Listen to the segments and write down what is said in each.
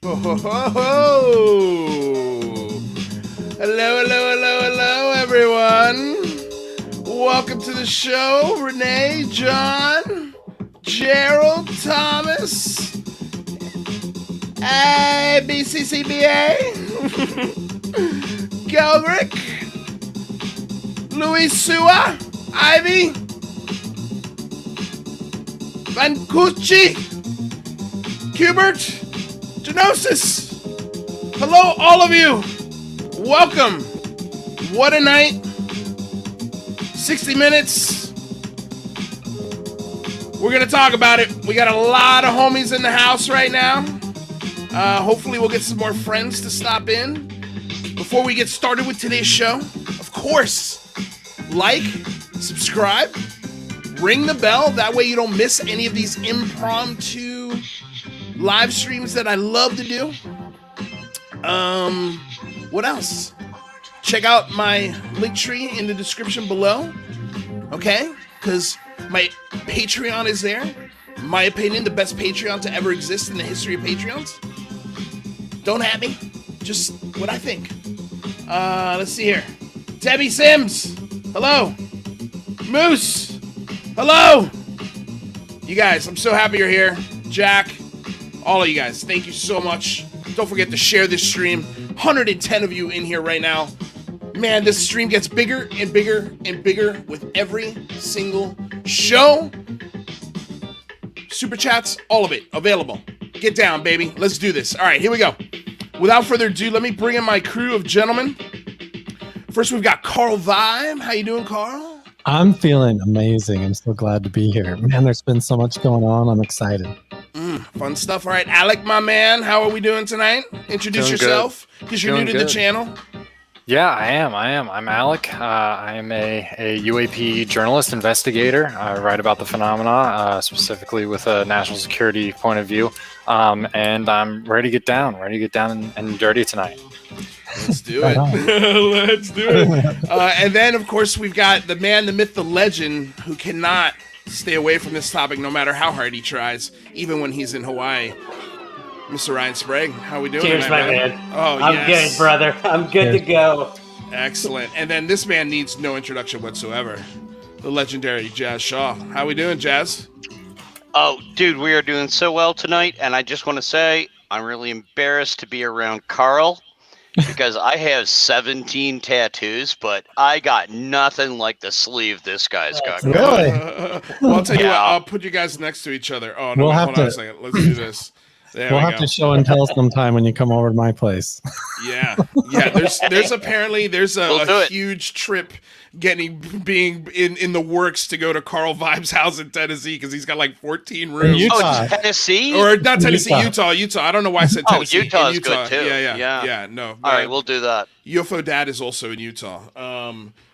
Ho, ho, ho, ho. Hello, everyone. Welcome to the show. Renee, John, Gerald, Thomas, BCCBA, Gelrick, Louis Sua, Ivy, Vancucci, Hubert, Genosis. Hello, all of you. Welcome. What a night. 60 minutes. We're going to talk about it. We got a lot of homies in the house right now. Hopefully we'll get some more friends to stop in. Before we get started with today's show, of course, like, subscribe, ring the bell. That way you don't miss any of these impromptu live streams that I love to do. What else? Check out my Linktree in the description below. Okay? Because my Patreon is there. In my opinion, the best Patreon to ever exist in the history of Patreons. Don't at me. Just what I think. Let's see here. Debbie Sims. Hello. Moose. Hello. You guys, I'm so happy you're here. Jack. All of you guys, thank you so much. Don't forget to share this stream. 110 of you in here right now. Man, this stream gets bigger and bigger and bigger with every single show. Super chats, all of it available. Get down, baby. Let's do this. All right, here we go. Without further ado, let me bring in my crew of gentlemen. First, we've got Carl Vibe. How you doing, Carl? I'm feeling amazing. I'm so glad to be here. Man, there's been so much going on. I'm excited. Fun stuff. All right, Alec, my man, how are we doing tonight? Introduce yourself, because you're new to the channel. Yeah, I am. I'm Alec. I am a UAP journalist, investigator. I write about the phenomena, specifically with a national security point of view. And I'm ready to get down and dirty tonight. Let's do it. Let's do it. And then, of course, we've got the man, the myth, the legend, who cannot stay away from this topic no matter how hard he tries, even when he's in Hawaii. Mr. Ryan Sprague, how we doing? Cheers, tonight, my man. Oh, I'm yes. good, brother. I'm good to go. Excellent. And then this man needs no introduction whatsoever. The legendary Jazz Shaw. How we doing, Jazz? Oh, dude, we are doing so well tonight, and I just want to say I'm really embarrassed to be around Carl because I have 17 tattoos, but I got nothing like the sleeve this guy's got. Really? Well, I'll tell you what, I'll put you guys next to each other. Oh, no, hold on a second. Let's do this. We'll have to show and tell sometime when you come over to my place. Yeah. There's apparently a huge trip being in the works to go to Carl Vibe's house in Tennessee because he's got like 14 rooms. Oh, Tennessee? Or not Tennessee, Utah. I don't know why I said Tennessee. Oh, Utah's good too. Yeah. No. All right, we'll do that. UFO Dad is also in Utah.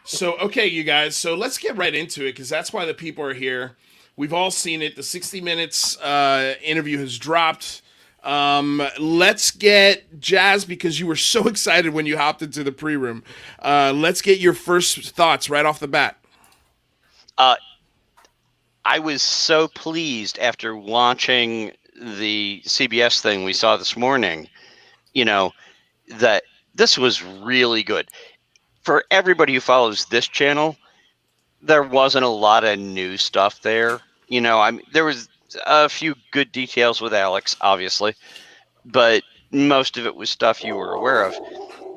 So okay, you guys. So let's get right into it because that's why the people are here. We've all seen it. The 60 Minutes interview has dropped. Let's get Jazz, because you were so excited when you hopped into the pre-room. Let's get your first thoughts right off the bat. I was so pleased after watching the CBS thing we saw this morning, that this was really good. For everybody who follows this channel, there wasn't a lot of new stuff there. There was a few good details with Alex, obviously, but most of it was stuff you were aware of.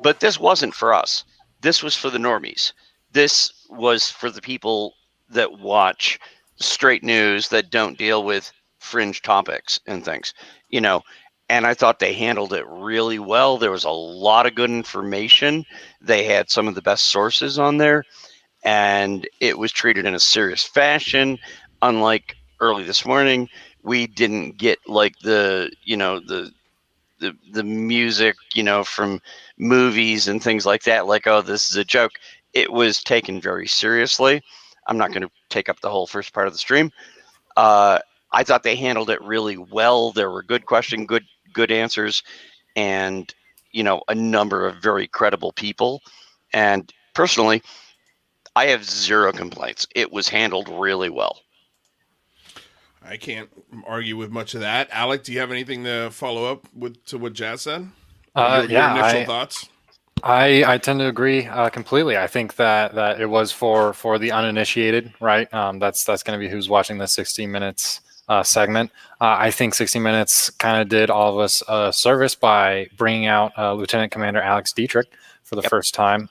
But this wasn't for us. This was for the normies. This was for the people that watch straight news that don't deal with fringe topics and things, and I thought they handled it really well. There was a lot of good information. They had some of the best sources on there, and it was treated in a serious fashion, unlike early this morning. We didn't get like the music, from movies and things like that. Like, oh, this is a joke. It was taken very seriously. I'm not going to take up the whole first part of the stream. I thought they handled it really well. There were good questions, good answers, and a number of very credible people. And personally, I have zero complaints. It was handled really well. I can't argue with much of that. Alec, do you have anything to follow up to what Jazz said? Your initial thoughts? I tend to agree completely. I think that it was for the uninitiated, right? That's going to be who's watching the 60 Minutes segment. I think 60 Minutes kind of did all of us a service by bringing out Lieutenant Commander Alex Dietrich for the first time.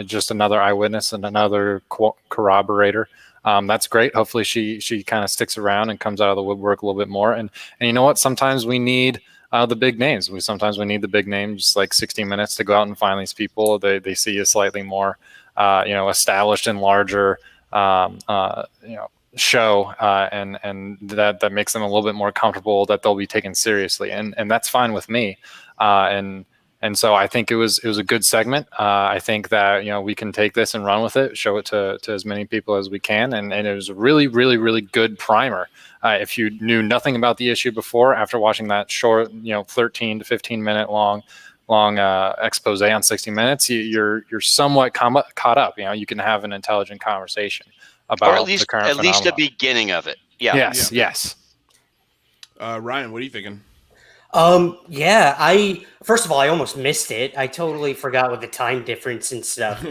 Just another eyewitness and another corroborator. That's great. Hopefully she kind of sticks around and comes out of the woodwork a little bit more. And you know what? Sometimes we need the big names. We need the big names, like 60 Minutes, to go out and find these people. They see a slightly more, established and larger, show, and that makes them a little bit more comfortable that they'll be taken seriously, and that's fine with me. And so I think it was a good segment. I think that we can take this and run with it, show it to as many people as we can, and it was a really, really, really good primer. If you knew nothing about the issue before, after watching that short, 13 to 15 minute long expose on 60 Minutes, you're somewhat caught up. You can have an intelligent conversation about, or at least, the current phenomenon. Least the beginning of it. Yeah. Yes. Ryan, what are you thinking? I first of all, I almost missed it. I totally forgot with the time difference and stuff.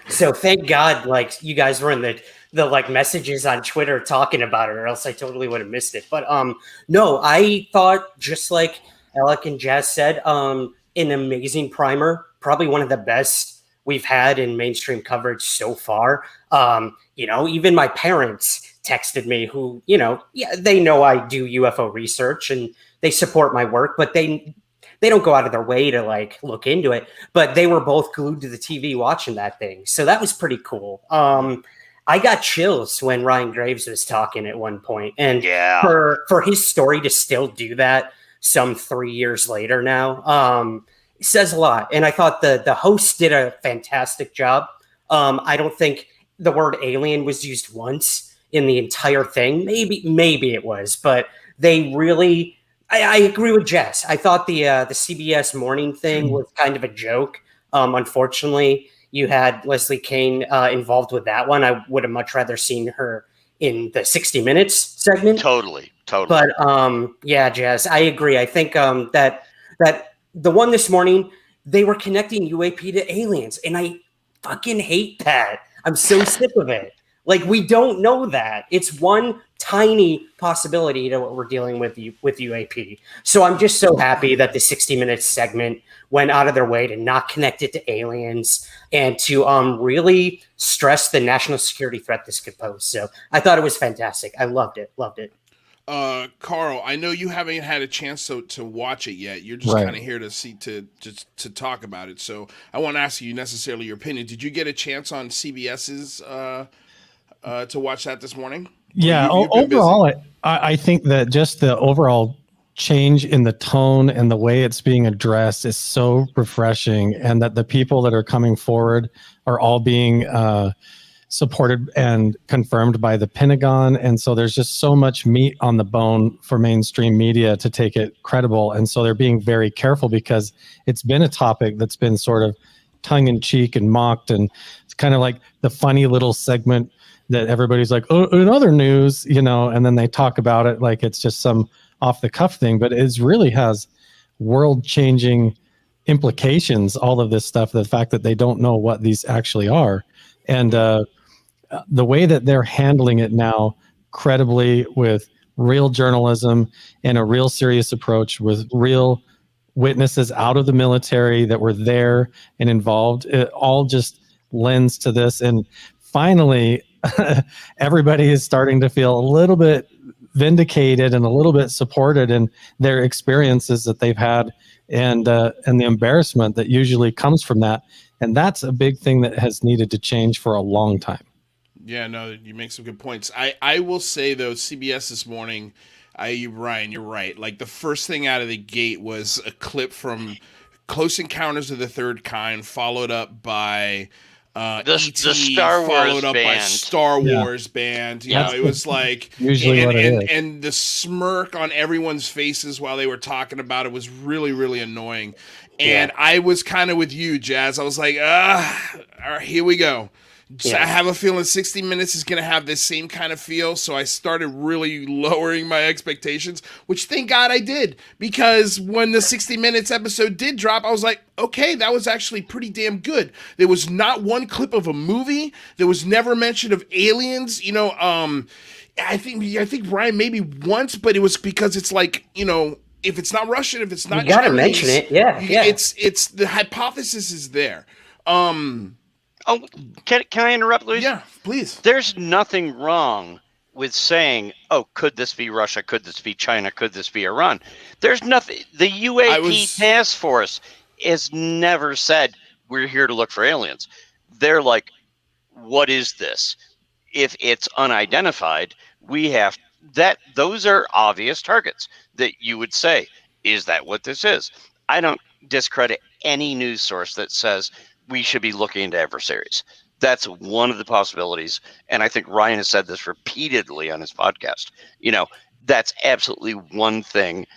So thank God, like, you guys were in the like messages on Twitter talking about it, or else I totally would have missed it. But no, I thought, just like Alec and Jazz said, an amazing primer, probably one of the best we've had in mainstream coverage so far. Even my parents texted me, who, they know I do UFO research and they support my work, but they don't go out of their way to like look into it. But they were both glued to the TV watching that thing. So that was pretty cool. I got chills when Ryan Graves was talking at one point. And for his story to still do that some 3 years later now, it says a lot. And I thought the host did a fantastic job. I don't think the word alien was used once in the entire thing. Maybe it was, but they really... I agree with Jess. I thought the CBS morning thing was kind of a joke. Unfortunately, you had Leslie Kane involved with that one. I would have much rather seen her in the 60 Minutes segment. Totally. But Jess, I agree. I think that the one this morning, they were connecting UAP to aliens, and I fucking hate that. I'm so sick of it. Like, we don't know that. It's one tiny possibility to what we're dealing with UAP. So I'm just so happy that the 60 Minutes segment went out of their way to not connect it to aliens and to really stress the national security threat this could pose. So I thought it was fantastic. I loved it. Carl, I know you haven't had a chance to watch it yet. You're just kind of here to talk about it. So I won't ask you necessarily your opinion. Did you get a chance on CBS's to watch that this morning? Yeah, overall, I think that just the overall change in the tone and the way it's being addressed is so refreshing, and that the people that are coming forward are all being supported and confirmed by the Pentagon. And so there's just so much meat on the bone for mainstream media to take it credible. And so they're being very careful, because it's been a topic that's been sort of tongue in cheek and mocked. And it's kind of like the funny little segment that everybody's like, oh, in other news, and then they talk about it like it's just some off the cuff thing, but it really has world changing implications, all of this stuff, the fact that they don't know what these actually are. And the way that they're handling it now credibly, with real journalism and a real serious approach, with real witnesses out of the military that were there and involved, it all just lends to this. And finally, everybody is starting to feel a little bit vindicated and a little bit supported in their experiences that they've had, and the embarrassment that usually comes from that. And that's a big thing that has needed to change for a long time. Yeah, no, you make some good points. I will say, though, CBS this morning, Ryan, you're right. Like, the first thing out of the gate was a clip from Close Encounters of the Third Kind, followed up by the Star Wars followed up band. By Star Wars band. You know, it was like usually and the smirk on everyone's faces while they were talking about it was really, really annoying. And I was kind of with you, Jazz. I was like, all right, here we go. So I have a feeling 60 Minutes is going to have this same kind of feel. So I started really lowering my expectations, which thank God I did. Because when the 60 Minutes episode did drop, I was like, okay, that was actually pretty damn good. There was not one clip of a movie. There was never mention of aliens. You know, I think Brian maybe once, but it was because it's like, you know, if it's not Russian, if it's not you gotta Chinese, mention it. Yeah. It's the hypothesis is there. Oh, can I interrupt, Luis? Yeah, please. There's nothing wrong with saying, "Oh, could this be Russia? Could this be China? Could this be Iran?" There's nothing. The UAP task force has never said we're here to look for aliens. They're like, "What is this?" If it's unidentified, we have that. Those are obvious targets that you would say, "Is that what this is?" I don't discredit any news source that says we should be looking into adversaries. That's one of the possibilities. And I think Ryan has said this repeatedly on his podcast. You know, that's absolutely one thing,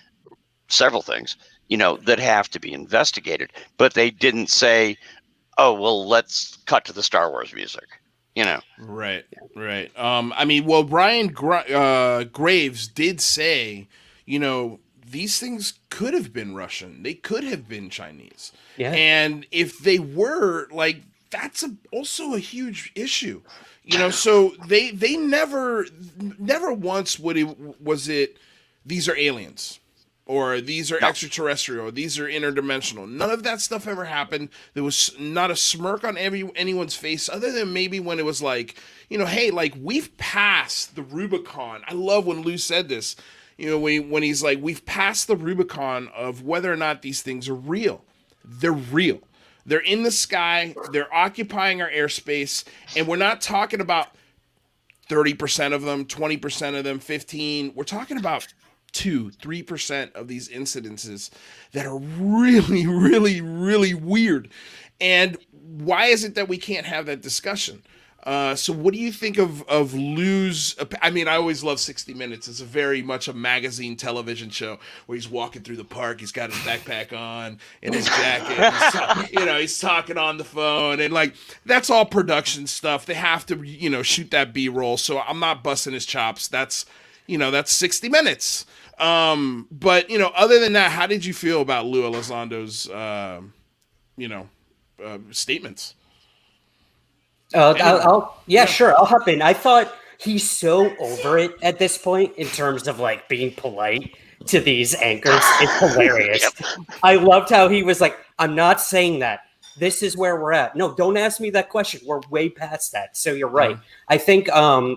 several things, you know, that have to be investigated. But they didn't say, oh, well, let's cut to the Star Wars music, you know. Right. I mean, well, Brian Graves did say, you know, these things could have been Russian. They could have been Chinese. Yeah. And if they were, like, that's also a huge issue. You know, so they never once was it these are aliens or these are extraterrestrial, or these are interdimensional. None of that stuff ever happened. There was not a smirk on anyone's face other than maybe when it was like, you know, hey, like, we've passed the Rubicon. I love when Lou said this. You know, when he's like, we've passed the Rubicon of whether or not these things are real. They're real. They're in the sky. They're occupying our airspace. And we're not talking about 30% of them, 20% of them, 15. We're talking about 2-3% of these incidences that are really, really, really weird. And why is it that we can't have that discussion? So what do you think of Lou's? I mean, I always love 60 Minutes. It's a very much a magazine television show where he's walking through the park. He's got his backpack on and his jacket. He's talking on the phone. And, like, that's all production stuff. They have to, you know, shoot that B-roll. So I'm not busting his chops. That's 60 Minutes. But, you know, other than that, how did you feel about Lou Elizondo's, statements? Sure. I'll hop in. I thought he's so over it at this point in terms of, like, being polite to these anchors. It's hilarious. I loved how he was like, I'm not saying that. This is where we're at. No, don't ask me that question. We're way past that. So you're right. I think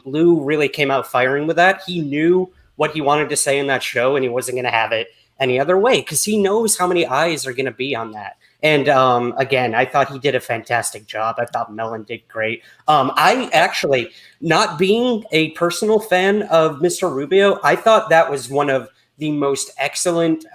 Lou really came out firing with that. He knew what he wanted to say in that show, and he wasn't going to have it any other way because he knows how many eyes are going to be on that. And again, I thought he did a fantastic job. I thought Mellon did great. I actually, not being a personal fan of Mr. Rubio, I thought that was one of the most excellent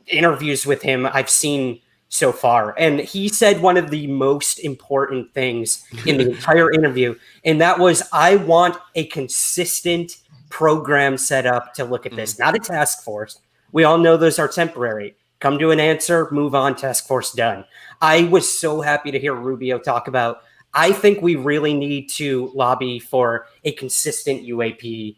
interviews with him I've seen so far. And he said one of the most important things in the entire interview, and that was, I want a consistent program set up to look at this, not a task force. We all know those are temporary. Come to an answer, move on, task force done. I was so happy to hear Rubio talk about, I think we really need to lobby for a consistent UAP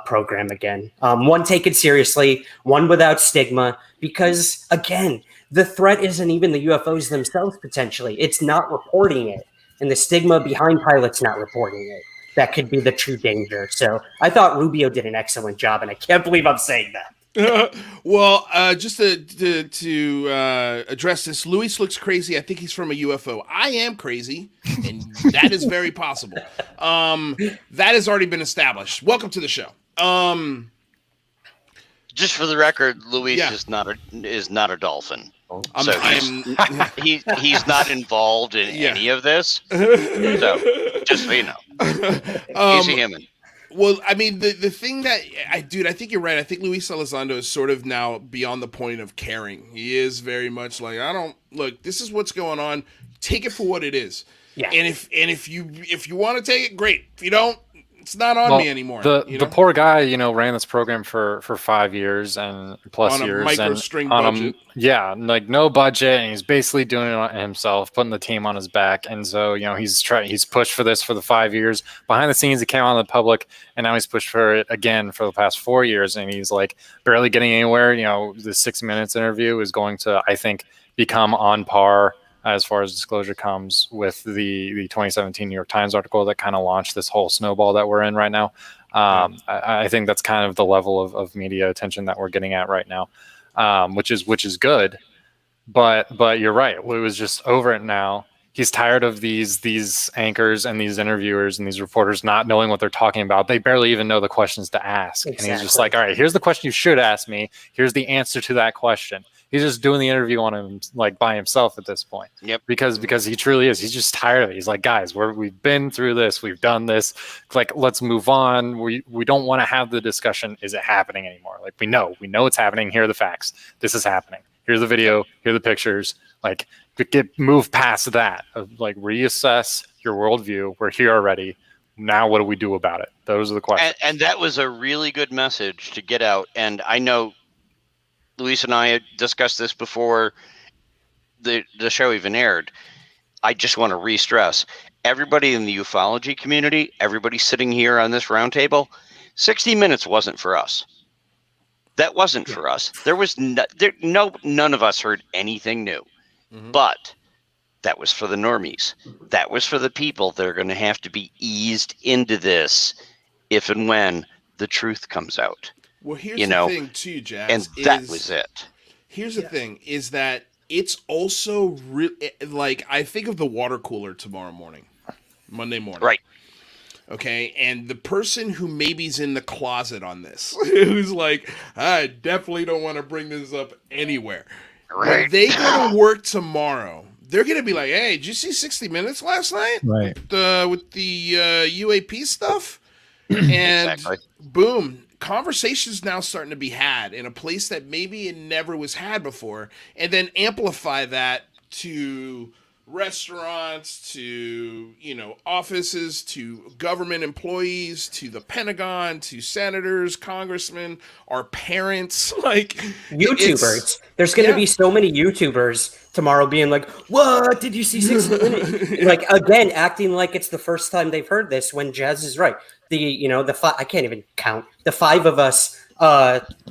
program again. One taken seriously, one without stigma, because, again, the threat isn't even the UFOs themselves, potentially. It's not reporting it. And the stigma behind pilots not reporting it. That could be the true danger. So I thought Rubio did an excellent job, and I can't believe I'm saying that. Well, just to address this, Luis looks crazy. I think he's from a UFO. I am crazy, and that is very possible. That has already been established. Welcome to the show. Just for the record, Luis is not a dolphin. So he's not involved in any of this. So just so you know, he's a human. Well, I mean, the thing that I think you're right. I think Luis Elizondo is sort of now beyond the point of caring. He is very much like, look, this is what's going on. Take it for what it is. Yeah. And if you want to take it, great. If you don't, It's not on me anymore. The poor guy, ran this program for 5 years and plus on a years micro and string on budget. like no budget, and he's basically doing it himself, putting the team on his back. And so, he's pushed for this for the 5 years. Behind the scenes, it came out in the public, and now he's pushed for it again for the past 4 years, and he's like barely getting anywhere. The 6 Minutes interview is going to, I think, become on par as far as disclosure comes with the 2017 New York Times article that kind of launched this whole snowball that we're in right now. I think that's kind of the level of media attention that we're getting at right now, which is good. But you're right. It was just over it now. He's tired of these anchors and these interviewers and these reporters not knowing what they're talking about. They barely even know the questions to ask. Exactly. And he's just like, all right, here's the question you should ask me. Here's the answer to that question. He's just doing the interview on him like by himself at this point. Yep. Because he truly is. He's just tired of it. He's like, guys, we've been through this. We've done this. Like, let's move on. We don't want to have the discussion. Is it happening anymore? Like, we know it's happening. Here are the facts. This is happening. Here's the video. Here are the pictures. Like, move past that. Like, reassess your worldview. We're here already. Now, what do we do about it? Those are the questions. And that was a really good message to get out. And I know Luis and I had discussed this before the show even aired. I just want to re-stress. Everybody in the ufology community, everybody sitting here on this roundtable, 60 Minutes wasn't for us. That wasn't for us. There was none of us heard anything new. Mm-hmm. But that was for the normies. That was for the people that are going to have to be eased into this if and when the truth comes out. Well, here's the thing, too, Jazz. And that was it. Here's the thing, is that it's also like, I think of the water cooler tomorrow morning, Monday morning. Right. Okay, and the person who maybe's in the closet on this, who's like, I definitely don't want to bring this up anywhere. Right. When they go to work tomorrow, they're going to be like, hey, did you see 60 Minutes last night? Right. With the UAP stuff? And exactly. Boom. Conversations now starting to be had in a place that maybe it never was had before, and then amplify that to restaurants, to offices, to government employees, to the Pentagon, to senators, congressmen, our parents, like YouTubers. There's going to be so many YouTubers tomorrow being like, "What did you see 60 Minutes?" Like, again, acting like it's the first time they've heard this. When Jazz is right. I can't even count. The five of us,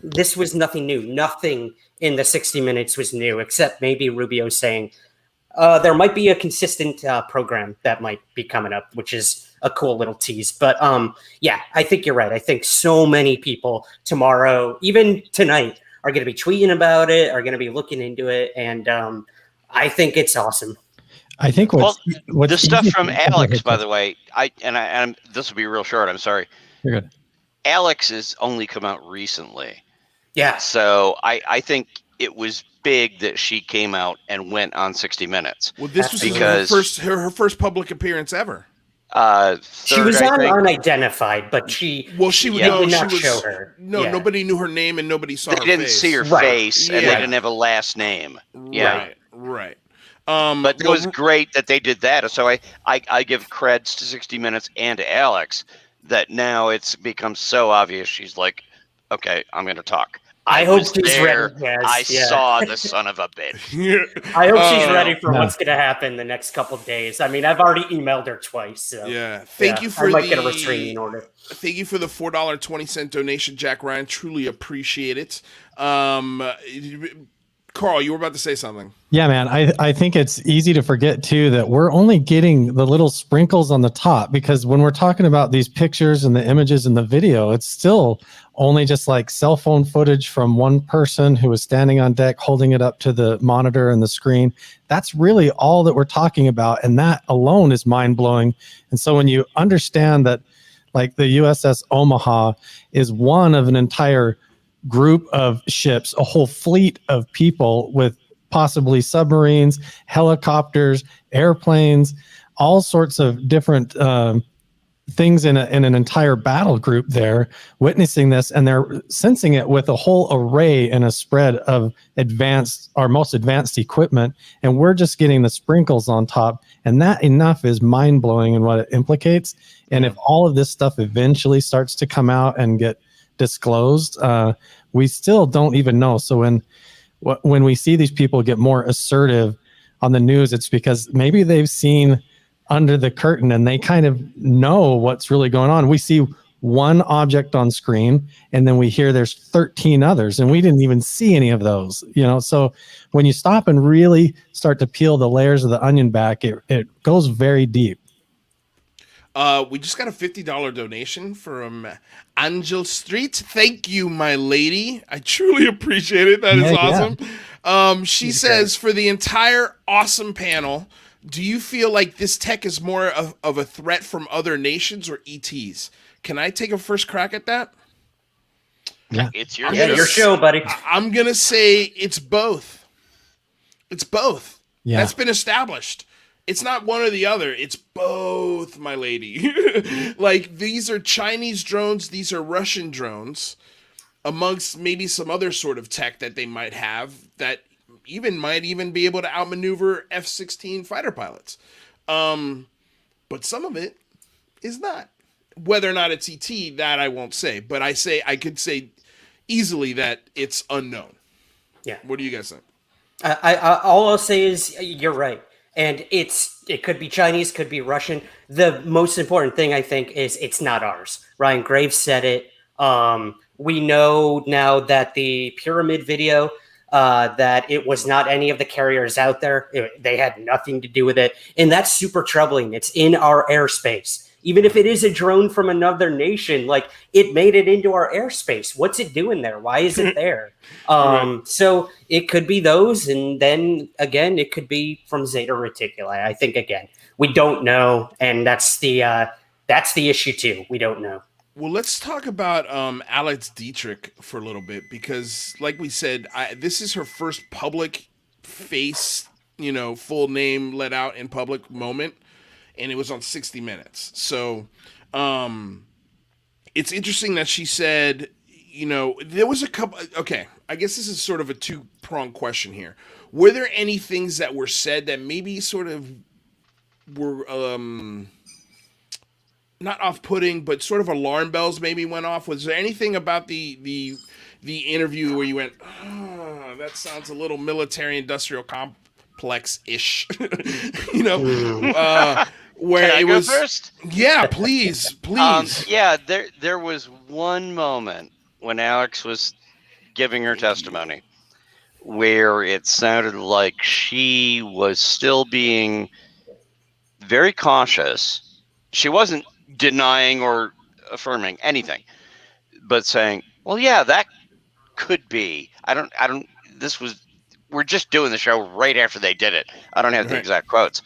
this was nothing new. Nothing in the 60 Minutes was new, except maybe Rubio saying there might be a consistent program that might be coming up, which is a cool little tease. But yeah, I think you're right. I think so many people tomorrow, even tonight, are going to be tweeting about it, are going to be looking into it. And I think it's awesome. I think what's the stuff from Alex, by the way, I'm this will be real short. I'm sorry. You're good. Alex has only come out recently. Yeah. So I think it was big that she came out and went on 60 Minutes. Well, this was her first public appearance ever. She was on Unidentified, but she did not show her. No, nobody knew her name and nobody saw her face. They didn't see her face, and they didn't have a last name. Yeah. Right. But it was great that they did that. So I give creds to 60 Minutes and to Alex that now it's become so obvious. She's like, okay, I'm going to talk. I hope she's ready. Yes, I saw the son of a bitch. I hope she's ready for what's going to happen the next couple of days. I mean, I've already emailed her twice. So, thank you for I might get a restraining order. Thank you for the $4.20 donation, Jack Ryan. Truly appreciate it. Carl, you were about to say something. Yeah, man. I think it's easy to forget, too, that we're only getting the little sprinkles on the top, because when we're talking about these pictures and the images and the video, it's still only just like cell phone footage from one person who was standing on deck holding it up to the monitor and the screen. That's really all that we're talking about. And that alone is mind blowing. And so when you understand that, like, the USS Omaha is one of an entire group of ships, a whole fleet of people with possibly submarines, helicopters, airplanes, all sorts of different things in an entire battle group there witnessing this, and they're sensing it with a whole array and a spread of our most advanced equipment, and we're just getting the sprinkles on top, and that enough is mind-blowing in what it implicates. And if all of this stuff eventually starts to come out and get disclosed, we still don't even know. So when we see these people get more assertive on the news, it's because maybe they've seen under the curtain and they kind of know what's really going on. We see one object on screen and then we hear there's 13 others and we didn't even see any of those, So when you stop and really start to peel the layers of the onion back, it goes very deep. We just got a $50 donation from Angel Street. Thank you, my lady. I truly appreciate it. That is awesome. She says, for the entire awesome panel, do you feel like this tech is more of a threat from other nations or ETs? Can I take a first crack at that? Yeah, it's your show, buddy. I'm going to say it's both. It's both. Yeah. That's been established. It's not one or the other. It's both, my lady. Like, these are Chinese drones. These are Russian drones, amongst maybe some other sort of tech that they might have that might even be able to outmaneuver F-16 fighter pilots. But some of it is not. Whether or not it's ET, that I won't say. But I could say easily that it's unknown. Yeah. What do you guys think? All I'll say is you're right. And it could be Chinese, could be Russian. The most important thing, I think, is it's not ours. Ryan Graves said it. We know now that the pyramid video, that it was not any of the carriers out there. They had nothing to do with it. And that's super troubling. It's in our airspace. Even if it is a drone from another nation, like, it made it into our airspace. What's it doing there? Why is it there? So it could be those. And then again, it could be from Zeta Reticuli. I think, again, we don't know. And that's the issue too. We don't know. Well, let's talk about Alex Dietrich for a little bit, because like we said, this is her first public face, full name let out in public moment. And it was on 60 Minutes. So it's interesting that she said, there was a couple. Okay, I guess this is sort of a two-pronged question here. Were there any things that were said that maybe sort of were not off-putting, but sort of alarm bells maybe went off? Was there anything about the interview where you went, oh, that sounds a little military-industrial complex-ish? Where Can I it go was first? Yeah, please. There was one moment when Alex was giving her testimony where it sounded like she was still being very cautious. She wasn't denying or affirming anything, but saying, well, yeah, that could be. We're just doing the show right after they did it. I don't have the exact quotes.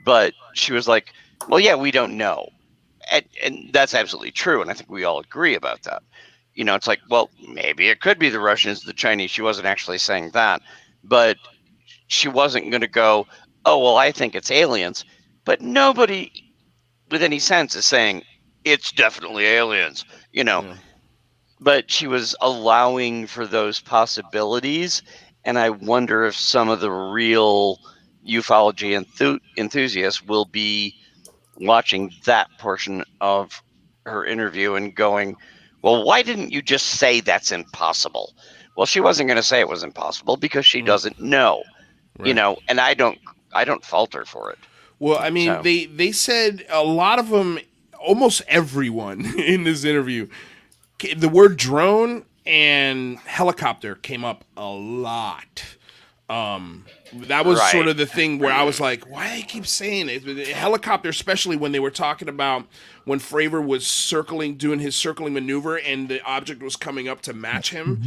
But she was like, well, yeah, we don't know. And that's absolutely true. And I think we all agree about that. It's like, well, maybe it could be the Russians, the Chinese. She wasn't actually saying that. But she wasn't going to go, oh, well, I think it's aliens. But nobody with any sense is saying it's definitely aliens, Yeah. But she was allowing for those possibilities. And I wonder if some of the real ufology enthusiasts will be watching that portion of her interview and going, well, why didn't you just say that's impossible? Well, she wasn't going to say it was impossible because she doesn't know, and I don't fault her for it. Well, I mean, they said a lot of them, almost everyone in this interview, the word drone and helicopter came up a lot. That was sort of the thing where I was like, why do they keep saying it? Helicopter, especially when they were talking about when Fravor was doing his circling maneuver and the object was coming up to match him.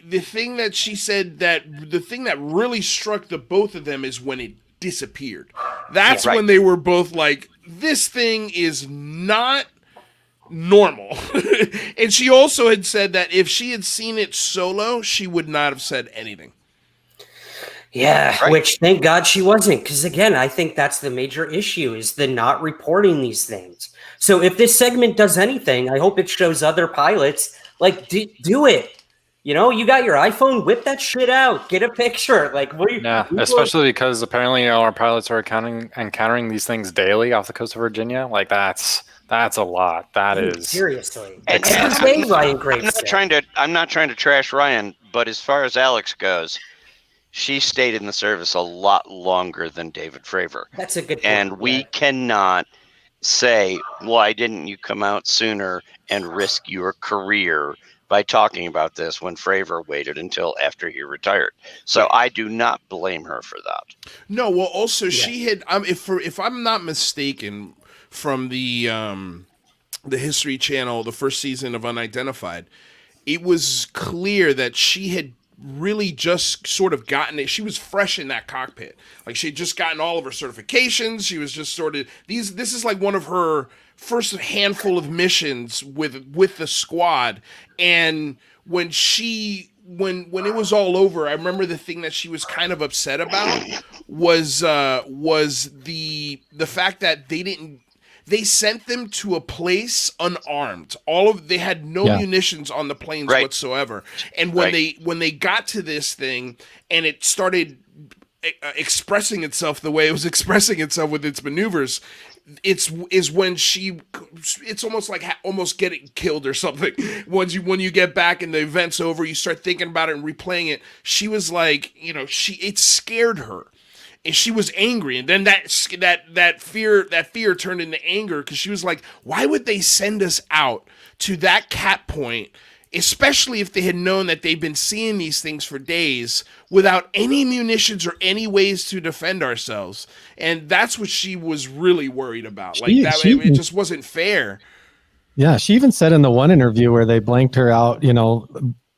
The thing that she said, that the thing that really struck the both of them is when it disappeared. That's when they were both like, this thing is not normal. And she also had said that if she had seen it solo, she would not have said anything. Yeah, Right. which thank God she wasn't, because again, I think that's the major issue is the not reporting these things. So if this segment does anything, I hope it shows other pilots like do it. You know, you got your iPhone, whip that shit out, get a picture. Like, what are you? Yeah, especially because apparently our pilots are encountering these things daily off the coast of Virginia. Like that's a lot. That is. Seriously. And Every day, Ryan Graves said. I'm not trying to trash Ryan, but as far as Alex goes, she stayed in the service a lot longer than David Fravor. That's a good point. And we cannot say, why didn't you come out sooner and risk your career by talking about this when Fravor waited until after he retired? So I do not blame her for that. No, well, also she had. If I'm not mistaken, from the History Channel, the first season of Unidentified, it was clear that she had really just sort of gotten it. She was fresh in that cockpit. Like she had just gotten all of her certifications. She was just sort of this is like one of her first handful of missions with the squad. And when it was all over, I remember the thing that she was kind of upset about was the fact that they sent them to a place unarmed. They had no munitions on the planes whatsoever. And when they got to this thing and it started expressing itself the way it was expressing itself with its maneuvers, it's almost like almost getting killed or something. When you get back and the event's over, you start thinking about it and replaying it. She was like, it scared her. And she was angry, and then that fear turned into anger because she was like, "Why would they send us out to that cap point, especially if they had known that they've been seeing these things for days without any munitions or any ways to defend ourselves?" And that's what she was really worried about. It just wasn't fair. Yeah, she even said in the one interview where they blanked her out,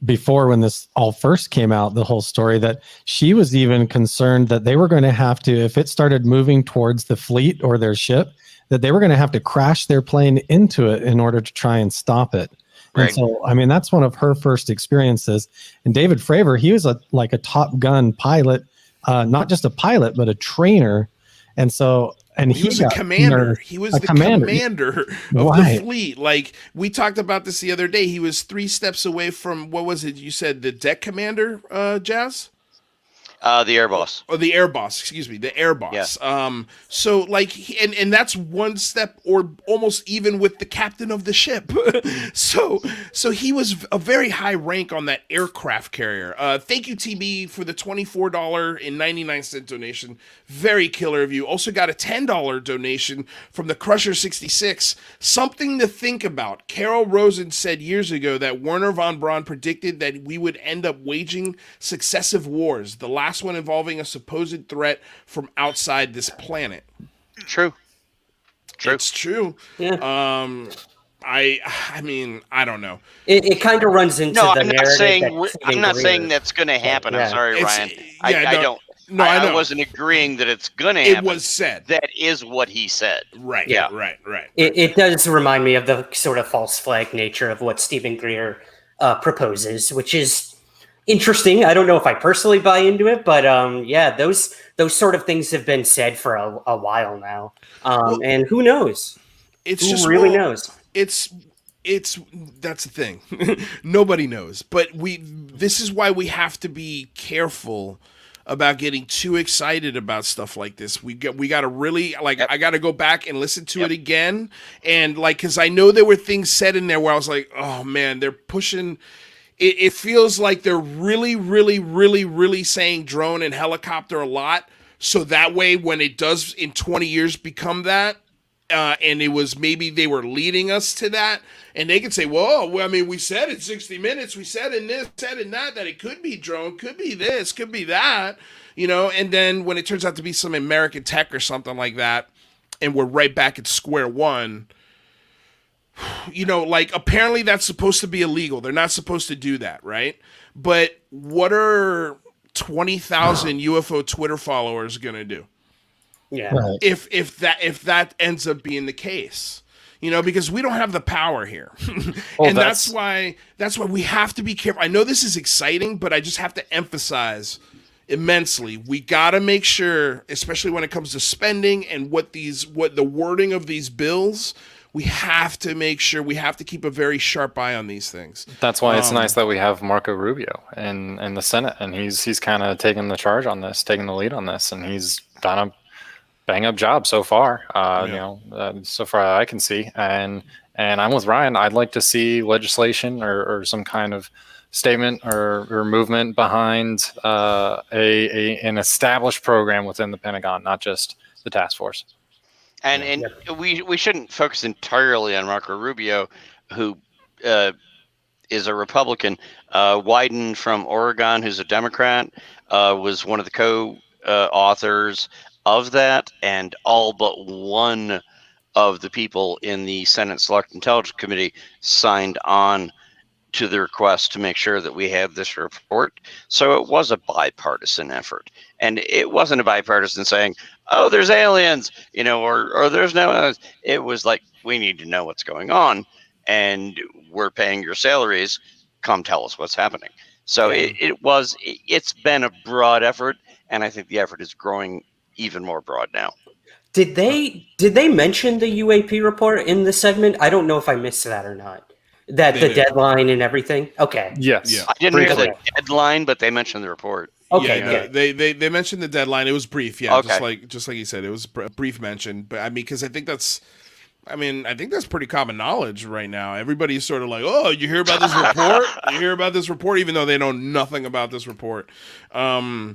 before when this all first came out, the whole story, that she was even concerned that they were going to have to, if it started moving towards the fleet or their ship, that they were going to have to crash their plane into it in order to try and stop it. Right. And so, I mean, that's one of her first experiences. And David Fravor, he was like a Top Gun pilot, not just a pilot, but a trainer. And so, he was a commander. He was the commander of the fleet. Like we talked about this the other day. He was 3 steps away from, what was it? You said the deck commander, Jazz? The air boss. Or the air boss, excuse me, the air boss. Yeah. So like, and that's one step or almost even with the captain of the ship. so he was a very high rank on that aircraft carrier. Thank you, TB, for the $24.99 donation. Very killer of you. Also got a $10 donation from the Crusher 66. Something to think about. Carol Rosen said years ago that Werner von Braun predicted that we would end up waging successive wars. The last one involving a supposed threat from outside this planet. True. It's true. Yeah. I mean, I don't know. It kind of runs into the narrative. I'm not saying that's going to happen. I'm sorry, Ryan. I wasn't agreeing that it's going to happen. It was said. That is what he said. Right. Yeah. Right. It does remind me of the sort of false flag nature of what Stephen Greer proposes, which is interesting. I don't know if I personally buy into it, but those sort of things have been said for a while now. And who knows? Who really knows? It's that's the thing. Nobody knows. But this is why we have to be careful about getting too excited about stuff like this. We got to really I got to go back and listen to it again, and because I know there were things said in there where I was like, oh man, they're pushing. It feels like they're really, really, really, really saying drone and helicopter a lot. So that way, when it does in 20 years become that, and it was maybe they were leading us to that, and they could say, well, I mean, we said in 60 Minutes, we said in this, said in that it could be drone, could be this, could be that, and then when it turns out to be some American tech or something like that, and we're right back at square one, apparently that's supposed to be illegal. They're not supposed to do that, right? But what are 20,000 UFO Twitter followers going to do? Yeah. Right. If that ends up being the case, because we don't have the power here. And that's why we have to be careful. I know this is exciting, but I just have to emphasize immensely. We got to make sure, especially when it comes to spending and what the wording of these bills, we have to make sure we have to keep a very sharp eye on these things. That's why it's nice that we have Marco Rubio in the Senate, and he's kind of taking the charge on this, taking the lead on this, and he's done a bang up job so far. So far I can see, and I'm with Ryan. I'd like to see legislation or some kind of statement or movement behind an established program within the Pentagon, not just the task force. And we shouldn't focus entirely on Marco Rubio, who is a Republican. Wyden from Oregon, who's a Democrat, was one of the co-authors of that, and all but one of the people in the Senate Select Intelligence Committee signed on to the request to make sure that we have this report. So it was a bipartisan effort. And it wasn't a bipartisan saying, oh, there's aliens, or there's no aliens. It was like, we need to know what's going on, and we're paying your salaries. Come tell us what's happening. So it's been a broad effort, and I think the effort is growing even more broad now. Did they mention the UAP report in the segment? I don't know if I missed that or not. That the deadline and everything? Okay. Yes. Yeah. I didn't hear the deadline, but they mentioned the report. Okay. Yeah, they mentioned the deadline. It was brief. Yeah. Okay. Just like you said, it was a brief mention. But I mean, because I think that's pretty common knowledge right now. Everybody's sort of like, oh, you hear about this report? You hear about this report, even though they know nothing about this report. All I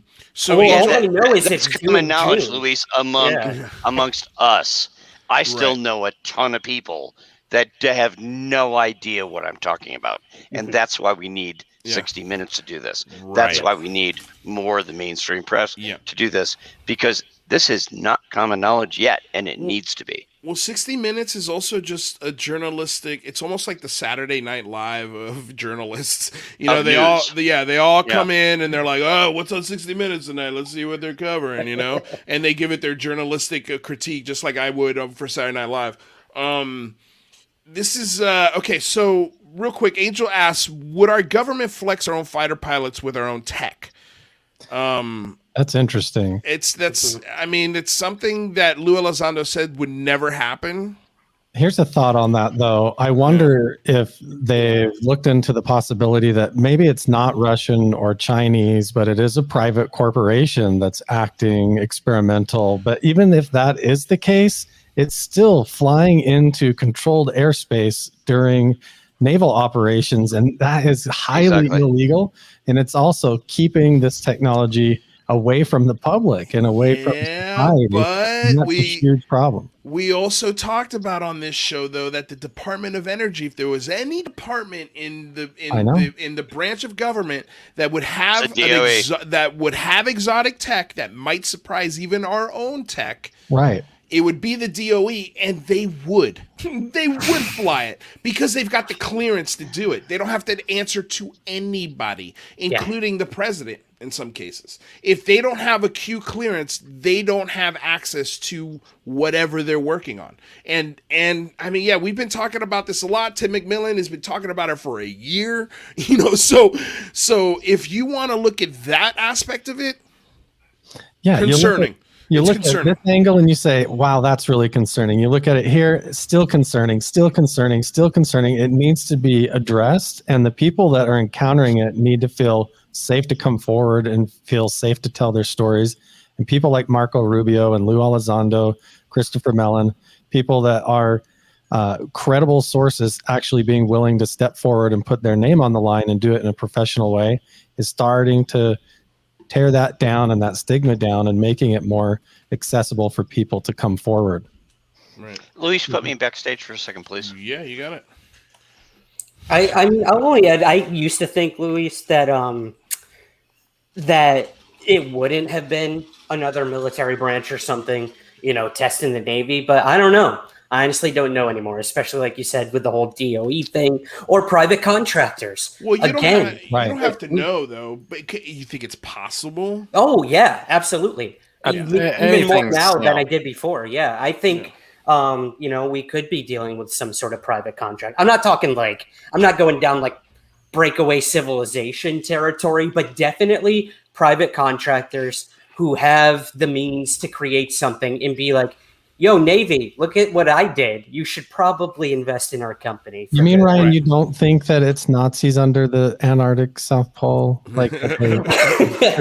know is it's common knowledge, Luis, amongst us. I still know a ton of people that have no idea what I'm talking about. And that's why we need 60 Minutes to do this. Right. That's why we need more of the mainstream press to do this, because this is not common knowledge yet, and it needs to be. Well, 60 Minutes is also just a journalistic. It's almost like the Saturday Night Live of journalists. They all come in and they're like, "Oh, what's on 60 Minutes tonight? Let's see what they're covering." And they give it their journalistic critique, just like I would for Saturday Night Live. This is okay. So real quick, Angel asks, "Would our government flex our own fighter pilots with our own tech?" That's interesting. It's something that Lou Elizondo said would never happen. Here's a thought on that, though. I wonder if they've looked into the possibility that maybe it's not Russian or Chinese, but it is a private corporation that's acting experimental. But even if that is the case, it's still flying into controlled airspace during naval operations, and that is highly illegal. And it's also keeping this technology away from the public and away from society. But that's a huge problem. We also talked about on this show, though, that the Department of Energy, if there was any department in the branch of government that would have exotic tech that might surprise even our own tech, right? It would be the DOE, and they would fly it because they've got the clearance to do it. They don't have to answer to anybody, including the president in some cases. If they don't have a Q clearance, they don't have access to whatever they're working on. And I mean, we've been talking about this a lot. Tim McMillan has been talking about it for a year, so if you want to look at that aspect of it, concerning. You look at this angle and you say, wow, that's really concerning. You look at it here, still concerning. It needs to be addressed, and the people that are encountering it need to feel safe to come forward and feel safe to tell their stories. And people like Marco Rubio and Lou Elizondo, Christopher Mellon, people that are credible sources actually being willing to step forward and put their name on the line and do it in a professional way is starting to tear that down and that stigma down and making it more accessible for people to come forward. Right. Luis, put me backstage for a second, please. Yeah, you got it. I'll only add, I used to think, Luis, that that it wouldn't have been another military branch or something, testing the Navy, but I don't know. I honestly don't know anymore, especially like you said with the whole DOE thing or private contractors. Well, you don't have to know, though, but you think it's possible? Oh, yeah, absolutely. Even more now than I did before. Yeah, I think, we could be dealing with some sort of private contract. I'm not talking I'm not going down breakaway civilization territory, but definitely private contractors who have the means to create something and be like, yo, Navy, look at what I did. You should probably invest in our company. You mean, Ryan, Right. you don't think that it's Nazis under the Antarctic South Pole? Like they're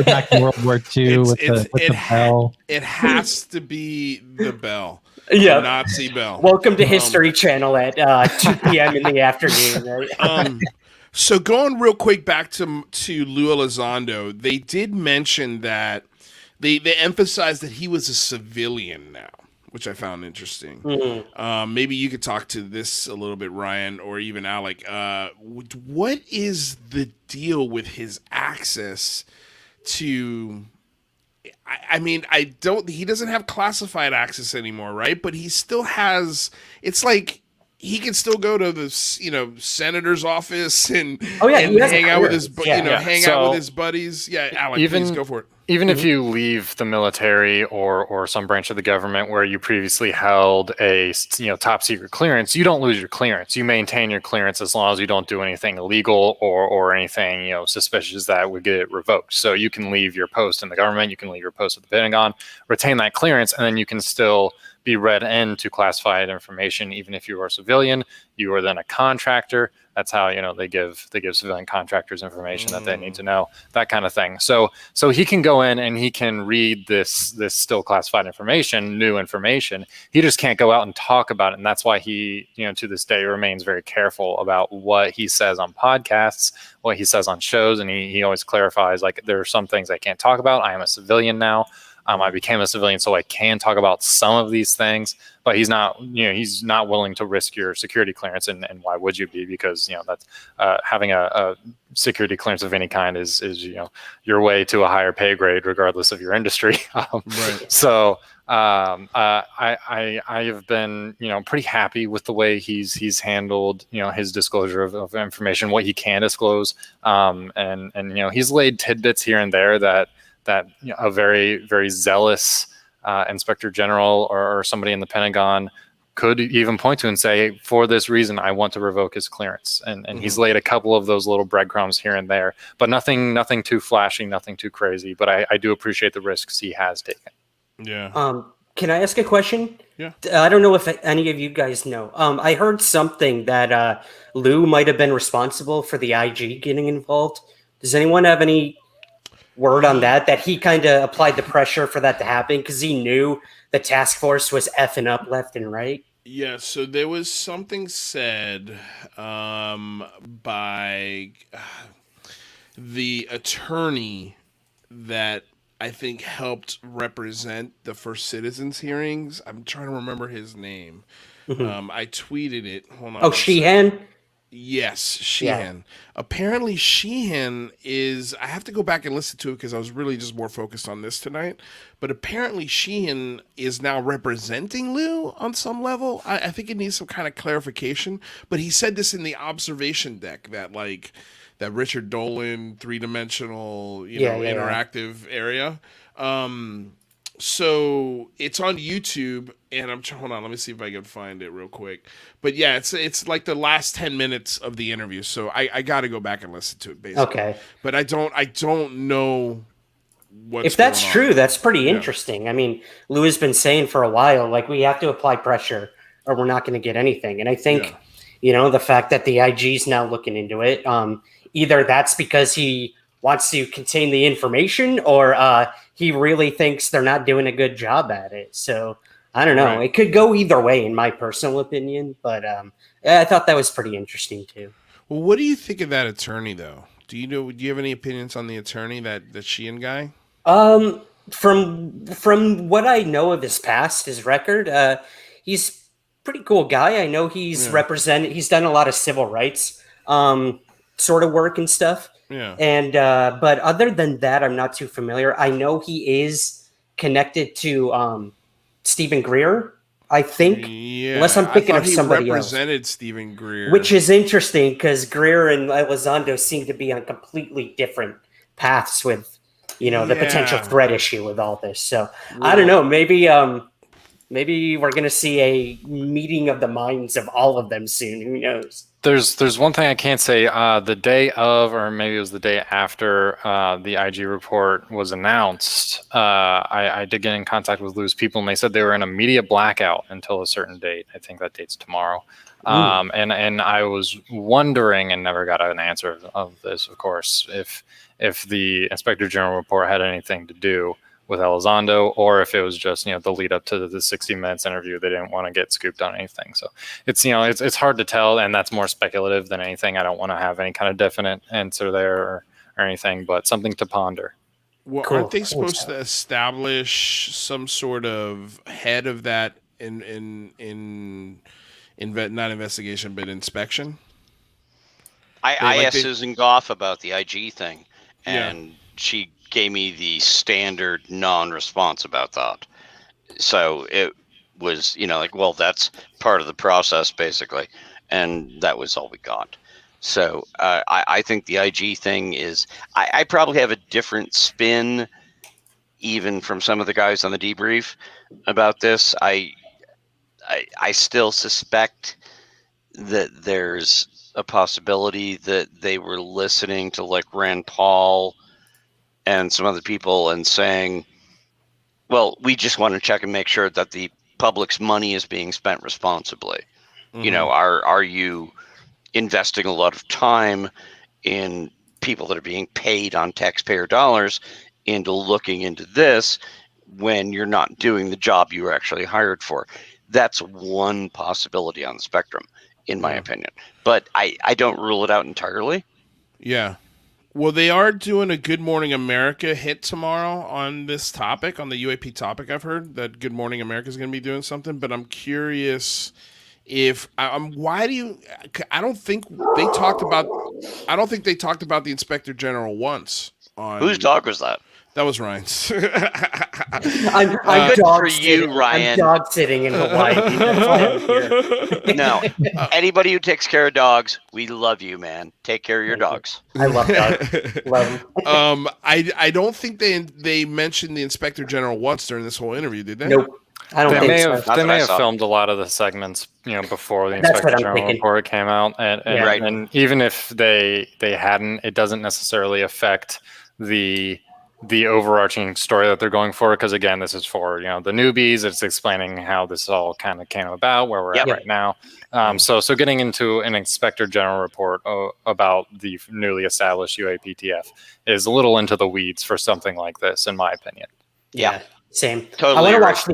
back in World War II with the bell? It has to be the bell. Yeah. The Nazi bell. Welcome to History Channel at 2 p.m. in the afternoon. Right? So going real quick back to Lou Elizondo, they did mention that they emphasized that he was a civilian now, which I found interesting. Mm-hmm. Maybe you could talk to this a little bit, Ryan, or even Alec. What is the deal with his access to... I mean, he doesn't have classified access anymore, right? But he still has, it's like he can still go to the, senator's office and hang out with his, out with his buddies. Yeah, Alec, please go for it. Even if you leave the military or some branch of the government where you previously held a top secret clearance, you don't lose your clearance. You maintain your clearance as long as you don't do anything illegal or anything suspicious that would get it revoked. So you can leave your post in the government, you can leave your post at the Pentagon, retain that clearance, and then you can still be read into classified information. Even if you are a civilian, you are then a contractor. That's how they give civilian contractors information that they need to know, that kind of thing. So he can go in and he can read this still classified information, new information. He just can't go out and talk about it, and that's why he to this day remains very careful about what he says on podcasts, what he says on shows, and he always clarifies, like, there are some things I can't talk about. I am a civilian now. I became a civilian, so I can talk about some of these things, but he's not willing to risk your security clearance, and why would you be? Because that's having a security clearance of any kind is your way to a higher pay grade, regardless of your industry. Right. So I have been pretty happy with the way he's handled his disclosure of information, what he can disclose, and he's laid tidbits here and there that a very, very zealous inspector general or somebody in the Pentagon could even point to and say, for this reason, I want to revoke his clearance. And he's laid a couple of those little breadcrumbs here and there, but nothing too flashy, nothing too crazy. But I do appreciate the risks he has taken. Yeah. Can I ask a question? Yeah. I don't know if any of you guys know. I heard something that Lou might have been responsible for the IG getting involved. Does anyone have any word on that he kind of applied the pressure for that to happen because he knew the task force was effing up left and right? Yeah, so there was something said by the attorney that I think helped represent the First Citizens hearings. I'm trying to remember his name. I tweeted it. Hold on. Oh, Sheehan? Yes, Sheehan. Yeah. Apparently, Sheehan is... I have to go back and listen to it because I was really just more focused on this tonight. But apparently, Sheehan is now representing Lou on some level. I think it needs some kind of clarification. But he said this in the observation deck that, like, that Richard Dolan three-dimensional, interactive area. So it's on YouTube, and hold on, let me see if I can find it real quick. But yeah, it's like the last 10 minutes of the interview, so I got to go back and listen to it, basically. Okay. But I don't know what's if that's going on. true, that's pretty interesting. I mean, Lou has been saying for a while, like, we have to apply pressure or we're not going to get anything. And I think, the fact that the IG's now looking into it, either that's because he wants to contain the information or he really thinks they're not doing a good job at it. So I don't know. Right. It could go either way, in my personal opinion. But I thought that was pretty interesting too. Well, what do you think of that attorney, though? Do you have any opinions on the attorney, that Sheehan guy? From what I know of his past, his record, he's a pretty cool guy. I know he's he's done a lot of civil rights sort of work and stuff. Yeah. And but other than that, I'm not too familiar. I know he is connected to Stephen Greer, I think. Yeah. Unless I'm thinking of somebody else. He represented Stephen Greer. Which is interesting because Greer and Elizondo seem to be on completely different paths with, the potential threat issue with all this. So I don't know. Maybe Maybe we're gonna see a meeting of the minds of all of them soon. Who knows? There's one thing I can't say. The day of, or maybe it was the day after the IG report was announced, I did get in contact with Lou's people, and they said they were in a media blackout until a certain date. I think that date's tomorrow. And I was wondering, and never got an answer of this, of course, if the Inspector General report had anything to do with Elizondo, or if it was just, the lead up to the 60 Minutes interview. They didn't want to get scooped on anything. So it's hard to tell, and that's more speculative than anything. I don't want to have any kind of definite answer there or anything, but something to ponder. Well, Cool. aren't they supposed to establish some sort of head of that not investigation, but inspection? I asked Susan Goff about the IG thing, and she gave me the standard non-response about that. So it was, well, that's part of the process, basically. And that was all we got. So I think the IG thing is, I probably have a different spin, even from some of the guys on the debrief about this. I still suspect that there's a possibility that they were listening to like Rand Paul and some other people and saying, well, we just want to check and make sure that the public's money is being spent responsibly. Mm-hmm. Are you investing a lot of time in people that are being paid on taxpayer dollars into looking into this when you're not doing the job you were actually hired for? That's one possibility on the spectrum, in my opinion. But I don't rule it out entirely. Yeah. Well, they are doing a Good Morning America hit tomorrow on this topic, on the UAP topic. I've heard that Good Morning America is going to be doing something, but I'm curious if I don't think they talked about the Inspector General once. Whose dog was that? That was Ryan's. I'm good dog for sitting. you, Ryan. I'm dog sitting in Hawaii. That's why I'm here. No, anybody who takes care of dogs, we love you, man. Take care of your dogs. I love dogs. Love them. I don't think they mentioned the Inspector General once during this whole interview, did they? Nope. I don't think so. They may have filmed a lot of the segments, before the Inspector General report came out, and even if they hadn't, it doesn't necessarily affect the overarching story that they're going for, because again, this is for the newbies. It's explaining how this all kind of came about, where we're at right now. So getting into an Inspector General report about the newly established UAPTF is a little into the weeds for something like this, in my opinion. Yeah, same. Totally. I want to watch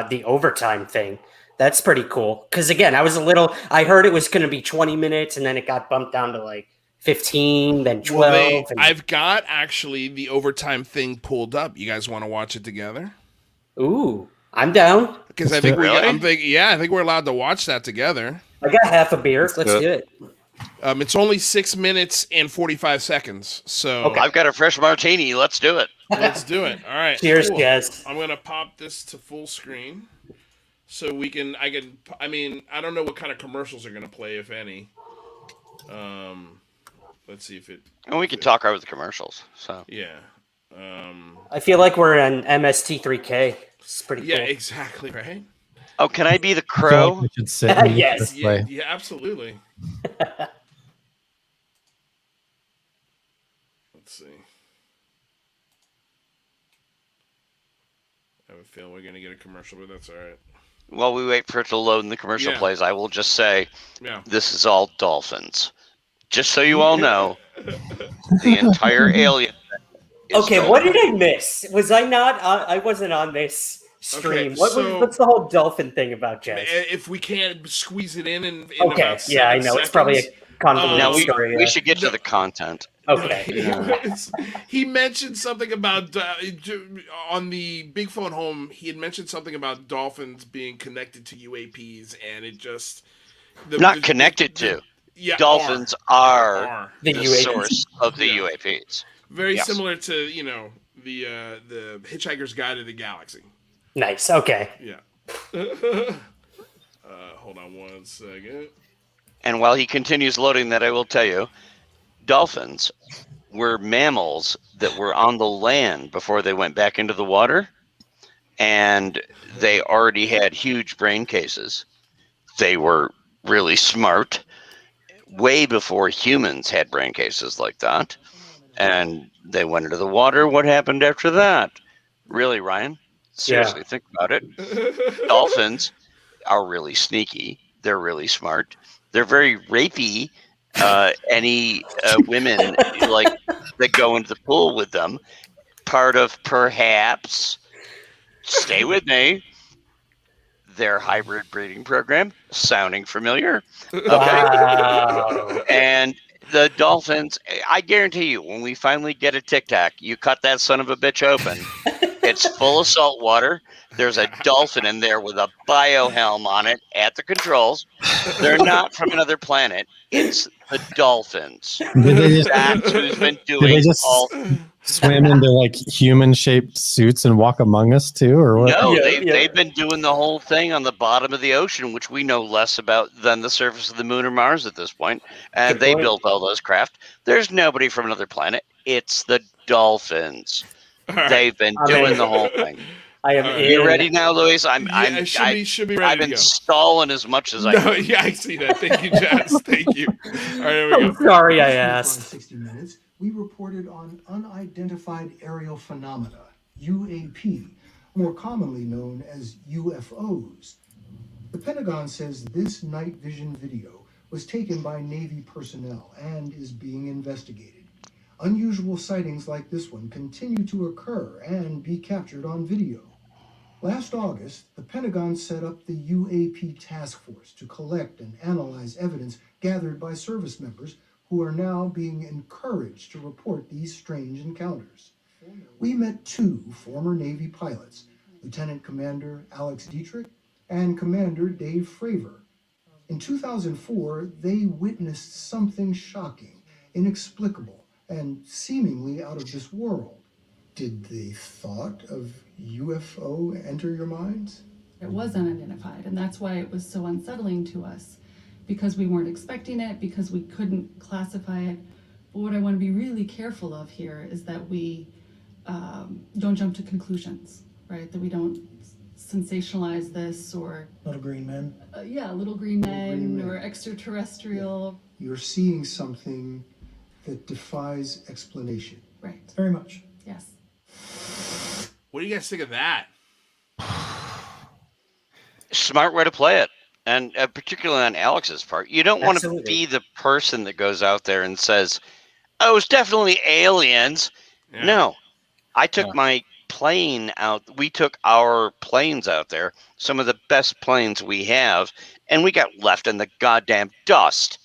the overtime thing. That's pretty cool. Because again, I heard it was going to be 20 minutes, and then it got bumped down to like 15, then 12. I've got actually the overtime thing pulled up. You guys want to watch it together? Ooh, I'm down. Because I think I think we're allowed to watch that together. I got half a beer. Let's do it. It's only 6 minutes and 45 seconds. So okay. I've got a fresh martini. Let's do it. Let's do it. All right. Cheers, guys. I'm gonna pop this to full screen so we can. I don't know what kind of commercials are gonna play, if any. Let's see if it. And we can talk over the commercials. So yeah. I feel like we're on MST3K. It's pretty cool. Yeah, exactly right. Oh, can I be the crow? We should sit yes. Yeah, absolutely. Let's see. I have a feeling we're gonna get a commercial, but that's all right. While we wait for it to load and the commercial plays, I will just say, this is all dolphins. Just so you all know, the entire alien. Okay, what did I miss? Was I not? I wasn't on this stream. Okay, what's the whole dolphin thing about, Jazz? If we can't squeeze it in okay, about I know seconds. it's probably a convoluted story. We should get to the content. Okay. He mentioned something about on the Big Phone Home. He had mentioned something about dolphins being connected to UAPs, and it just connected to. Yeah, dolphins are the source of the UAPs. Very similar to the Hitchhiker's Guide to the Galaxy. Nice. Okay. Yeah. Hold on one second. And while he continues loading that, I will tell you, dolphins were mammals that were on the land before they went back into the water. and they already had huge brain cases. They were really smart way before humans had brain cases like that. And they went into the water. What happened after that? Really, Ryan? Seriously, think about it. Dolphins are really sneaky. They're really smart. They're very rapey. Any women like that go into the pool with them, part of perhaps, stay with me, their hybrid breeding program. Sounding familiar? Okay. Wow. And the dolphins, I guarantee you, when we finally get a Tic Tac, you cut that son of a bitch open. It's full of salt water. There's a dolphin in there with a biohelm on it at the controls. They're not from another planet. It's the dolphins. Did they just, That's who's been did they doing just all. swim into like human-shaped suits and walk among us too, or what? No, Yeah, they've been doing the whole thing on the bottom of the ocean, which we know less about than the surface of the moon or Mars at this point. And Good they point. built all those craft. There's nobody from another planet. It's the dolphins. All right. They've been I'm doing in. the whole thing. I am All right. in. You ready now, Luis? Yeah, should be ready I've to been go. stalling as much as I No, can. yeah, I see that. Thank you, Jazz. Thank you. All right, here we I'm go. sorry I On asked. 60 Minutes, we reported on unidentified aerial phenomena, UAP, more commonly known as UFOs. The Pentagon says this night vision video was taken by Navy personnel and is being investigated. Unusual sightings like this one continue to occur and be captured on video. Last August, the Pentagon set up the UAP task force to collect and analyze evidence gathered by service members who are now being encouraged to report these strange encounters. We met two former Navy pilots, Lieutenant Commander Alex Dietrich and Commander Dave Fravor. In 2004, they witnessed something shocking, inexplicable, and seemingly out of this world. Did the thought of UFO enter your minds? It was unidentified, and that's why it was so unsettling to us, because we weren't expecting it, because we couldn't classify it. But what I want to be really careful of here is that we don't jump to conclusions, right? That we don't sensationalize this or Little green men? little green men men. or extraterrestrial. You're seeing something that defies explanation. Right. Very much. Yes. What do you guys think of that? Smart way to play it. And particularly on Alex's part, you don't want to Absolutely. be the person that goes out there and says, "Oh, it's definitely aliens." Yeah. No, I took Yeah. my plane out. We took our planes out there, some of the best planes we have, and we got left in the goddamn dust.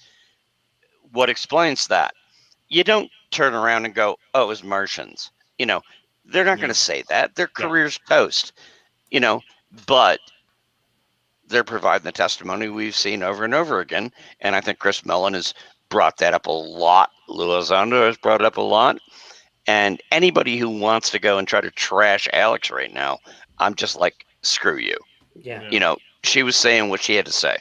What explains that? You don't turn around and go, "Oh, it was Martians." You know, they're not going to say that. Their Yeah. career's toast. You know, but they're providing the testimony we've seen over and over again. And I think Chris Mellon has brought that up a lot. Luizondo has brought it up a lot. And anybody who wants to go and try to trash Alex right now, I'm just like, screw you. Yeah. You know, she was saying what she had to say.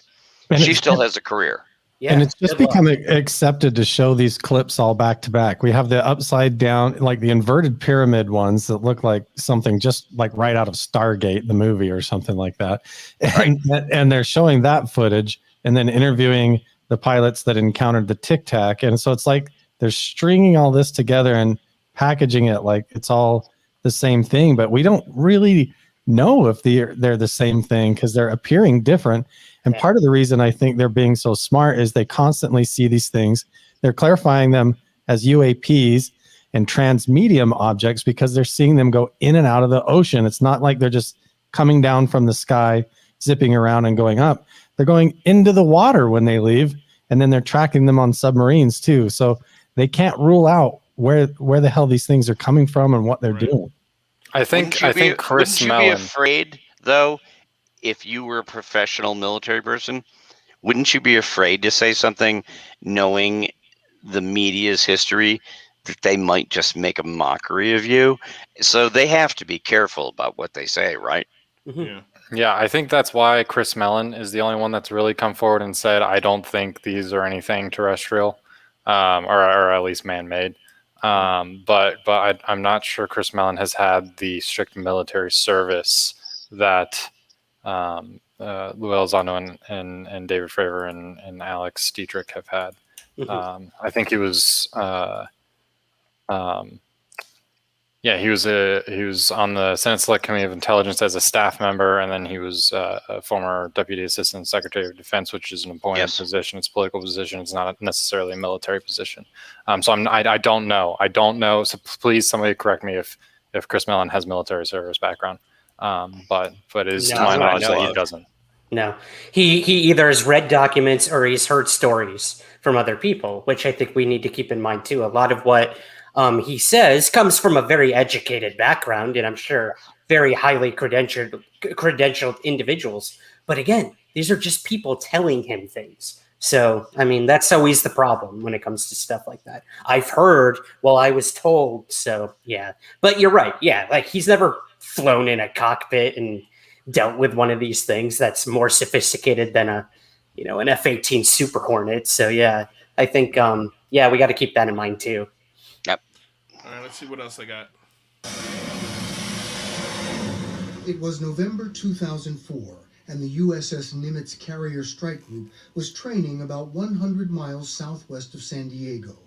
And She it's still just- has a career. Yeah. and it's just good luck. become accepted to show these clips all back to back. We have the upside down, like the inverted pyramid ones that look like something just like right out of Stargate, the movie or something like that. And they're showing that footage and then interviewing the pilots that encountered the Tic Tac. And so it's like they're stringing all this together and packaging it like it's all the same thing, but we don't really know if they're the same thing because they're appearing different. And Yeah. part of the reason I think they're being so smart is they constantly see these things. They're clarifying them as UAPs and transmedium objects because they're seeing them go in and out of the ocean. It's not like they're just coming down from the sky, zipping around and going up. They're going into the water when they leave, and then they're tracking them on submarines too. So they can't rule out where the hell these things are coming from and what they're Right. doing. I think Chris wouldn't you be Mellon. afraid, though, if you were a professional military person? Wouldn't you be afraid to say something knowing the media's history that they might just make a mockery of you? So they have to be careful about what they say, right? Mhm. Yeah. Yeah, I think that's why Chris Mellon is the only one that's really come forward and said, I don't think these are anything terrestrial, or at least man-made. But I'm not sure Chris Mellon has had the strict military service that Lou Elizondo and David Fravor and Alex Dietrich have had. I think he was he was on the Senate Select Committee of Intelligence as a staff member, and then he was a former Deputy Assistant Secretary of Defense, which is an appointed position. It's a political position. It's not necessarily a military position. So I don't know. I don't know. So please, somebody correct me if Chris Mellon has military service background. But it is to my knowledge that he doesn't. No, he either has read documents or he's heard stories from other people, which I think we need to keep in mind too. A lot of what he says comes from a very educated background, and I'm sure very highly credentialed individuals. But again, these are just people telling him things. So, I mean, that's always the problem when it comes to stuff like that. I've heard, well, I was told. So, yeah. But you're right. Yeah, like he's never flown in a cockpit and dealt with one of these things that's more sophisticated than an F-18 Super Hornet. So, yeah, I think, we got to keep that in mind too. Yep. All right, let's see what else I got. It was November 2004, and the USS Nimitz Carrier Strike Group was training about 100 miles southwest of San Diego.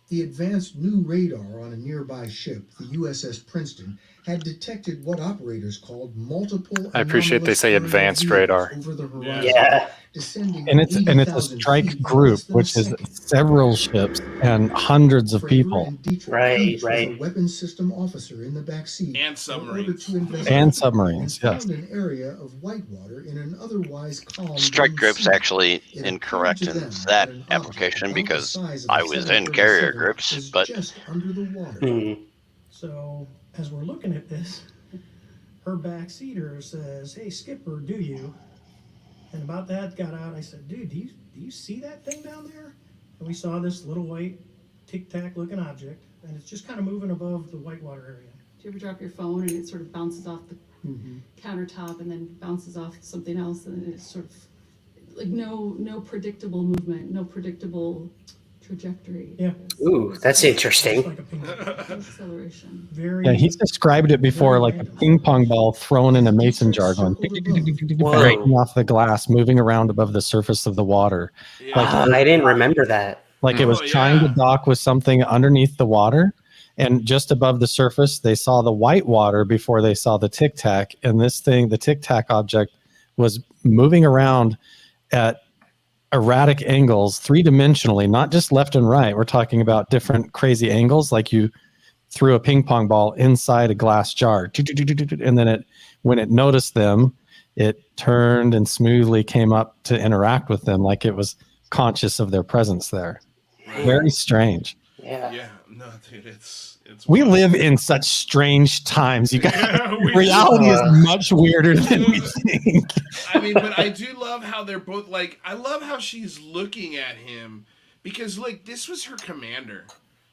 The advanced new radar on a nearby ship, the USS Princeton, had detected what operators called multiple. I appreciate they say advanced radar. Over the horizon, yeah, and it's a strike group, which is several ships and hundreds of people. Right. A weapons system officer in the back seat And submarines. And submarines, yes. Found an area of whitewater in an otherwise calm. Strike group's actually incorrect in that application because I was in carrier groups, but just under the water. So as we're looking at this, her backseater says, "Hey, Skipper, do you?" And about that got out. I said, "Dude, do you see that thing down there?" And we saw this little white tic-tac looking object, and it's just kind of moving above the whitewater area. Do you ever drop your phone and it sort of bounces off the countertop and then bounces off something else, and it's sort of like no predictable movement, no predictable trajectory. Yeah. Ooh, that's interesting. Like a ping pong. Acceleration. Very. Yeah, he's described it before like a ping pong ball thrown in a mason jar going breaking off the glass, moving around above the surface of the water. Yeah. Like, I didn't remember that. Like it was trying to dock with something underneath the water, and just above the surface, they saw the white water before they saw the Tic Tac. And this thing, the Tic Tac object, was moving around at erratic angles, three-dimensionally, not just left and right. We're talking about different crazy angles, like you threw a ping pong ball inside a glass jar, and then when it noticed them, it turned and smoothly came up to interact with them, like it was conscious of their presence there. Very strange. Yeah, no, dude, it's. We wild. live in such strange times. You guys, Yeah, we reality do. is much weirder than we think. I mean, but I do love how they're both like. I love how she's looking at him because, like, this was her commander.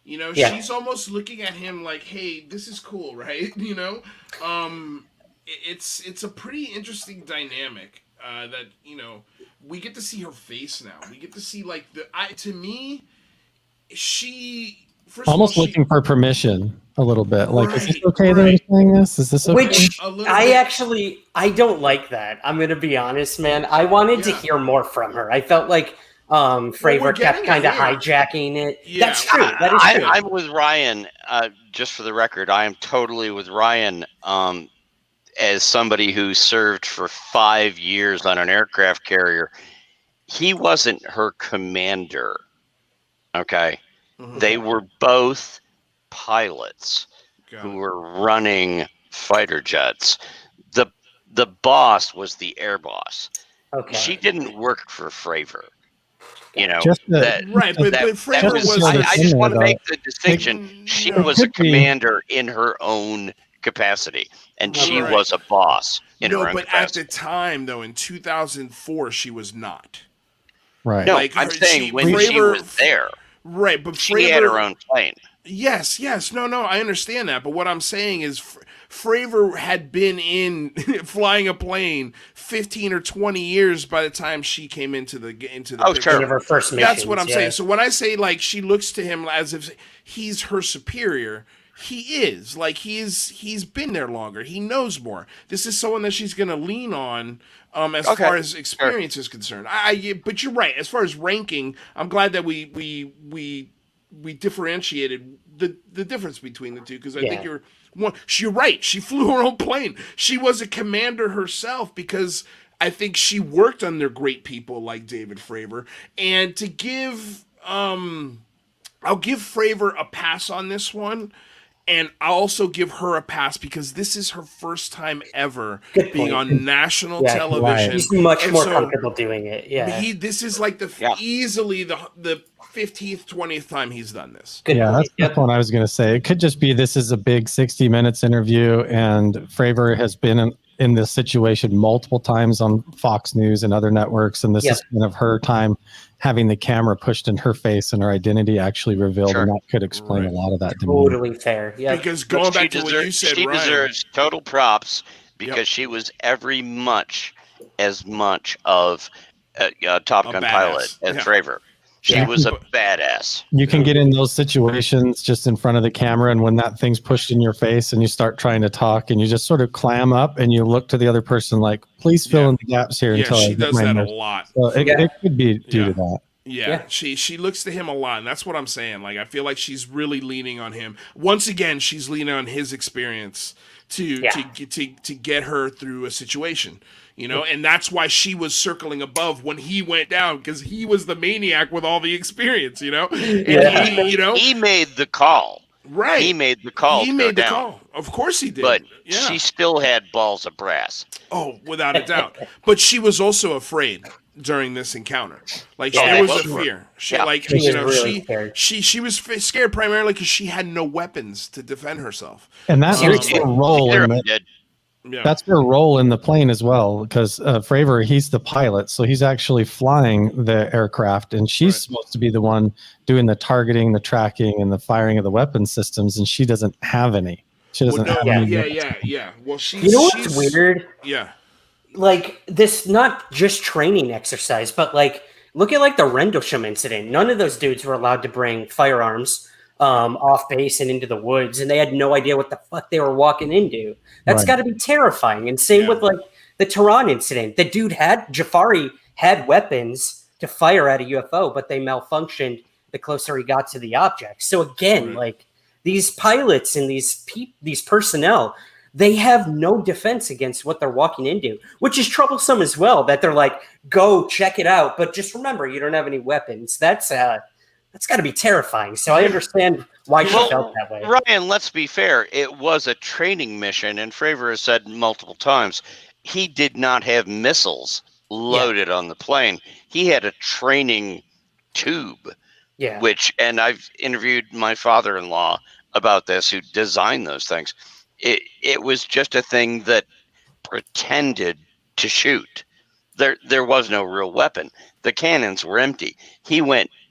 You know, she's almost looking at him like, "Hey, this is cool, right?" You know, it's a pretty interesting dynamic that we get to see her face now. We get to see like to me, she. First Almost of all, looking for permission a little bit. Like, is this Right, okay that I'm saying this? Is this okay? Which I don't like that. I'm going to be honest, man. I wanted to hear more from her. I felt like Fravor kept kind of hijacking it. Yeah. That's true. That is true. I'm with Ryan. Just for the record, I am totally with Ryan. As somebody who served for 5 years on an aircraft carrier, he wasn't her commander. Okay. They were both pilots who were running fighter jets. The boss was the air boss. Okay. She didn't work for Fravor. Right, but Fravor was. I just want to make the distinction. She was a commander in her own capacity, and she was a boss in her own but capacity. at the time, though, in 2004, she was not. Right. No, Like, I'm saying when she Fravor- was there. Right, but She had her own plane. Yes, no, I understand that. But what I'm saying is Fravor had been in flying a plane 15 or 20 years by the time she came into the picture. One of her first missions. That's what I'm saying. So when I say like she looks to him as if he's her superior, he is like he's been there longer. He knows more. This is someone that she's going to lean on as Okay. far as experience is concerned. But you're right. As far as ranking, I'm glad that we differentiated the difference between the two, because I think you're right. She flew her own plane. She was a commander herself, because I think she worked under great people like David Fravor. And to give I'll give Fravor a pass on this one. And I'll also give her a pass because this is her first time ever being on national television. He's much more comfortable doing it. Yeah. This is like easily the 15th, 20th time he's done this. That's the one I was going to say. It could just be this is a big 60 minutes interview, and Fravor has been in this situation multiple times on Fox News and other networks, and this is kind of her time having the camera pushed in her face and her identity actually revealed, and that could explain a lot of that. Totally fair. Yeah. Because going back to what you said, she Ryan, deserves total props because she was every much as much of a Top Gun pilot as Fravor. She was a badass. You can get in those situations just in front of the camera, and when that thing's pushed in your face and you start trying to talk and you just sort of clam up and you look to the other person like, please fill in the gaps here until she I get does my that nose. a lot. So it could be due to that. Yeah, she looks to him a lot, and that's what I'm saying. Like, I feel like she's really leaning on him. Once again, she's leaning on his experience to get her through a situation. You know, and that's why she was circling above when he went down, because he was the maniac with all the experience, you know? And he made the call. Right. He made the call. He made the call. Of course he did. But she still had balls of brass. Oh, without a doubt. But she was also afraid during this encounter. Like, there was a fear. She she was scared primarily because she had no weapons to defend herself. And that's her role in it. That's her role in the plane as well, because Fravor, he's the pilot, so he's actually flying the aircraft, and she's supposed to be the one doing the targeting, the tracking, and the firing of the weapon systems, and she doesn't have any. She doesn't have any. Well, she's... You know what's weird? Yeah. Like, this not just training exercise, but, like, look at, like, the Rendlesham incident. None of those dudes were allowed to bring firearms off base and into the woods, and they had no idea what the fuck they were walking into. That's got to be terrifying. And same with like the Tehran incident. The dude Jafari had weapons to fire at a UFO, but they malfunctioned the closer he got to the object. So again, like these pilots and these personnel, they have no defense against what they're walking into, which is troublesome as well. That they're like, go check it out, but just remember, you don't have any weapons. That's got to be terrifying. So I understand why she felt that way. Ryan, let's be fair. It was a training mission, and Fravor has said multiple times he did not have missiles loaded on the plane. He had a training tube. Yeah. And I've interviewed my father-in-law about this, who designed those things. It was just a thing that pretended to shoot. There was no real weapon. The cannons were empty.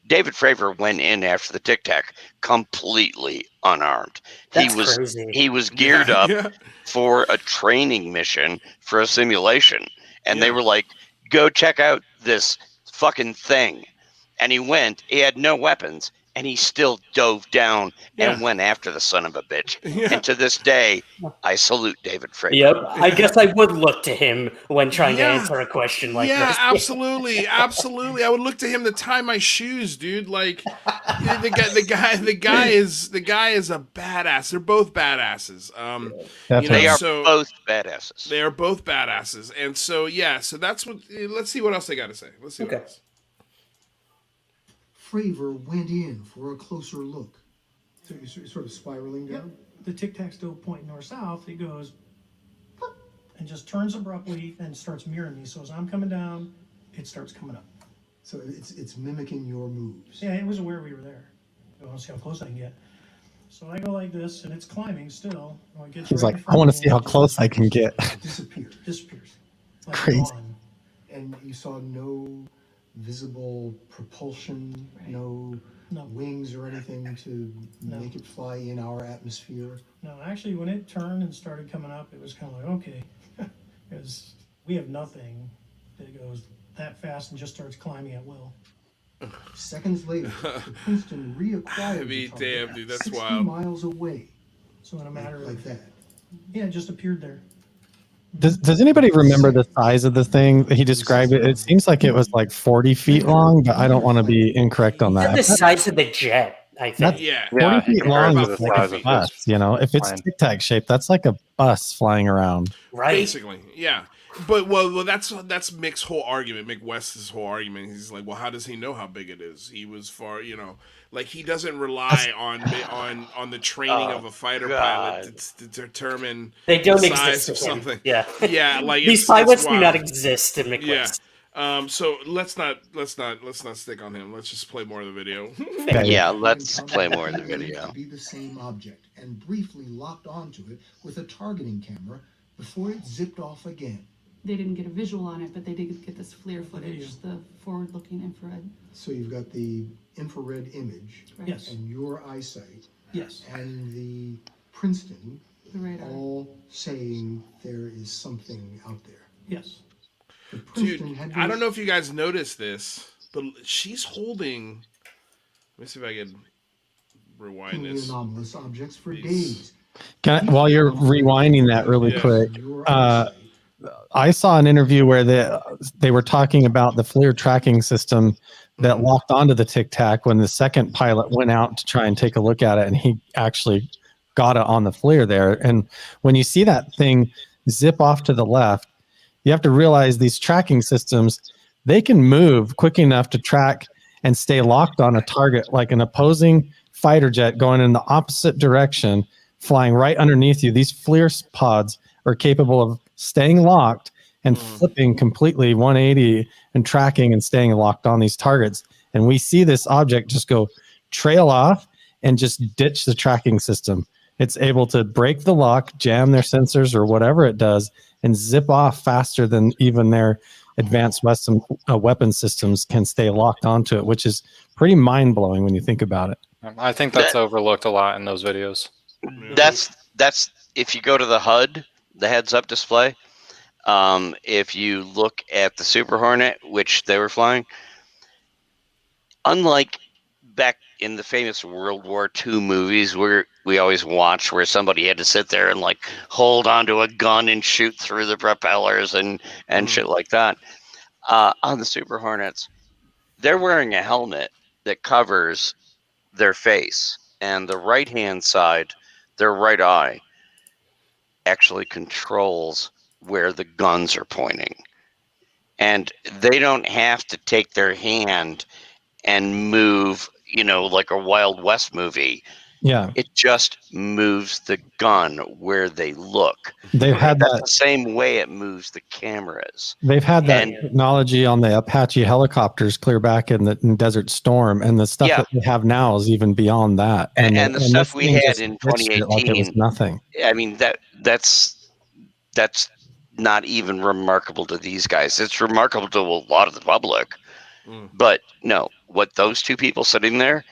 David Fravor went in after the Tic Tac completely unarmed. That's crazy. He was geared up for a training mission for a simulation. And they were like, go check out this fucking thing. And he went, he had no weapons, and he still dove down and went after the son of a bitch. And to this day, I salute David Fravor. Yep, I guess I would look to him when trying to answer a question like this. Yeah, absolutely. I would look to him to tie my shoes, dude. Like the guy is a badass. They're both badasses. They are both badasses. They are both badasses. And so so that's what. Let's see what else they got to say. Let's see. What else. Fravor went in for a closer look. So you're sort of spiraling down? Yep. The Tic Tac still pointing north-south. It goes and just turns abruptly and starts mirroring me. So as I'm coming down, it starts coming up. So it's mimicking your moves. Yeah, it was aware we were there. I want to see how close I can get. So I go like this, and it's climbing still. He's like, I want to see how close I can get. Disappears. Like crazy. gone. And you saw no visible propulsion, no wings or anything to make it fly in our atmosphere? No, actually, when it turned and started coming up, it was kind of like, okay, because we have nothing that goes that fast and just starts climbing at will. Seconds later, Princeton reacquired damn, dude, that's 60 wild. miles away. So in a matter like of, that. yeah, it just appeared there. Does anybody remember the size of the thing that he described? It seems like it was like 40 feet long, but I don't want to be incorrect on They're that. the size of the jet, I That's think. Yeah. 40 Yeah, he feet compared long to is the like size a of bus, this you know? If it's plane. Tic Tac shaped, that's like a bus flying around. Right. Basically, yeah. But well, that's Mick's whole argument. Mick West's whole argument. He's like, well, how does he know how big it is? He was far, like he doesn't rely on the training of a fighter pilot to determine They don't the exist size of to him. something. Yeah. Yeah, like These it's pilots do wild. not exist in McWest. Yeah. So let's not stick on him. Let's just play more of the video. Yeah, let's play more of the video. To be the same object and briefly locked onto it with a targeting camera before it zipped off again. They didn't get a visual on it, but they did get this FLIR footage, the forward-looking infrared. So you've got the infrared image Right. Yes. and your eyesight Yes. and the Princeton The radar. all saying there is something out there. Yes. The Princeton Dude, had I don't know if you guys noticed this, but she's holding. Let me see if I can rewind the this. anomalous objects for Please. days. While you're rewinding that really Yeah. quick, Your eyesight. I saw an interview where they were talking about the FLIR tracking system that locked onto the Tic Tac when the second pilot went out to try and take a look at it, and he actually got it on the FLIR there. And when you see that thing zip off to the left, you have to realize these tracking systems, they can move quick enough to track and stay locked on a target, like an opposing fighter jet going in the opposite direction, flying right underneath you. These FLIR pods are capable of staying locked and flipping completely 180 and tracking and staying locked on these targets. And we see this object just go trail off and just ditch the tracking system. It's able to break the lock, jam their sensors or whatever it does, and zip off faster than even their advanced weapon systems can stay locked onto it, which is pretty mind-blowing when you think about it. I think that's overlooked a lot in those videos. That's if you go to the HUD, the heads-up display. If you look at the Super Hornet, which they were flying, unlike back in the famous World War II movies where we always watch, where somebody had to sit there and like hold onto a gun and shoot through the propellers and shit like that. On the Super Hornets, they're wearing a helmet that covers their face, and the right-hand side, their right eye, actually controls where the guns are pointing. And they don't have to take their hand and move, like a Wild West movie. Yeah. It just moves the gun where they look. They've had That's that. the same way it moves the cameras. They've had that technology on the Apache helicopters clear back in Desert Storm, and the stuff that they have now is even beyond that. And the stuff we had in ditched it like it was 2018, nothing. I mean, that's not even remarkable to these guys. It's remarkable to a lot of the public. But no, what those two people sitting there,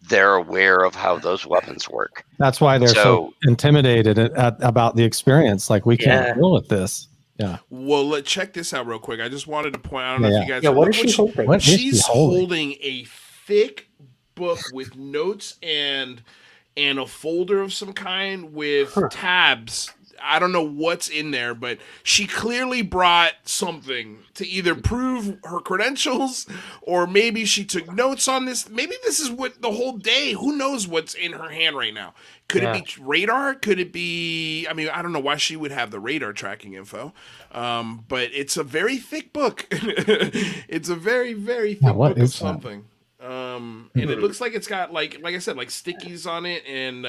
they're aware of how those weapons work. That's why they're so intimidated about the experience. Like, we can't deal with this. Yeah. Well, check this out real quick. I just wanted to point out. I don't know if you guys. Yeah. What is she holding? What is She's she holding? holding a thick book with notes and a folder of some kind with tabs. I don't know what's in there, but she clearly brought something to either prove her credentials, or maybe she took notes on this. Maybe this is what the whole day. Who knows what's in her hand right now? Could it be radar? Could it be? I mean, I don't know why she would have the radar tracking info, but it's a very thick book. It's a very, very thick book of something. And it looks like it's got like I said, like stickies on it and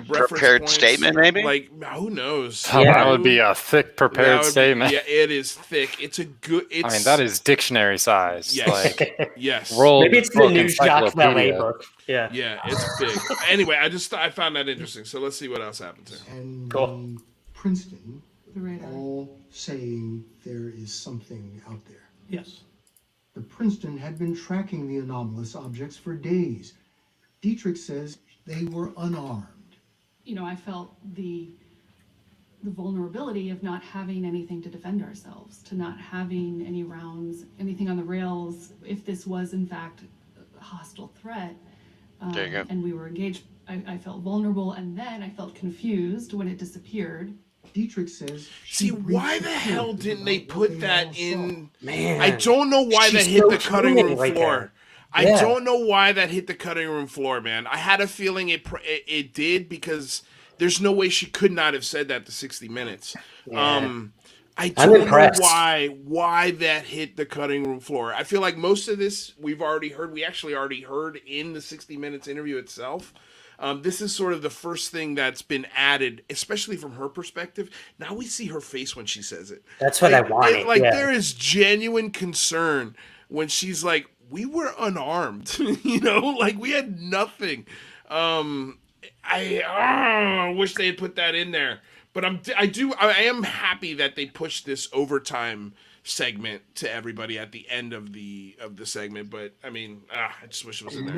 prepared points. statement, maybe? Like, who knows? That would be a thick prepared statement. Yeah, it is thick. It's a good. I mean, that is dictionary size. Yes. Like, yes. Maybe it's the new Jacques Vallée book. Yeah. Yeah, it's big. Anyway, I found that interesting. So let's see what else happens here. And Cool. Princeton The radar. all saying there is something out there. Yes. The Princeton had been tracking the anomalous objects for days. Dietrich says they were unarmed. I felt the vulnerability of not having anything to defend ourselves, to not having any rounds, anything on the rails. If this was in fact a hostile threat, There you go. And we were engaged. I felt vulnerable, and then I felt confused when it disappeared. Dietrich says. See, why the hell didn't they put that in? Man, I don't know why that she's hit so the cutting human room right floor. there. I Yeah. don't know why that hit the cutting room floor, man. I had a feeling it did, because there's no way she could not have said that to 60 Minutes. Yeah. I I'm don't know impressed. why that hit the cutting room floor. I feel like most of this we've already heard. We actually already heard in the 60 Minutes interview itself. This is sort of the first thing that's been added, especially from her perspective. Now we see her face when she says it. That's what I wanted. Like, yeah. there is genuine concern when she's like, "We were unarmed," like we had nothing. I wish they had put that in there, but I am happy that they pushed this overtime segment to everybody at the end of the segment. But I mean, I just wish it was in there.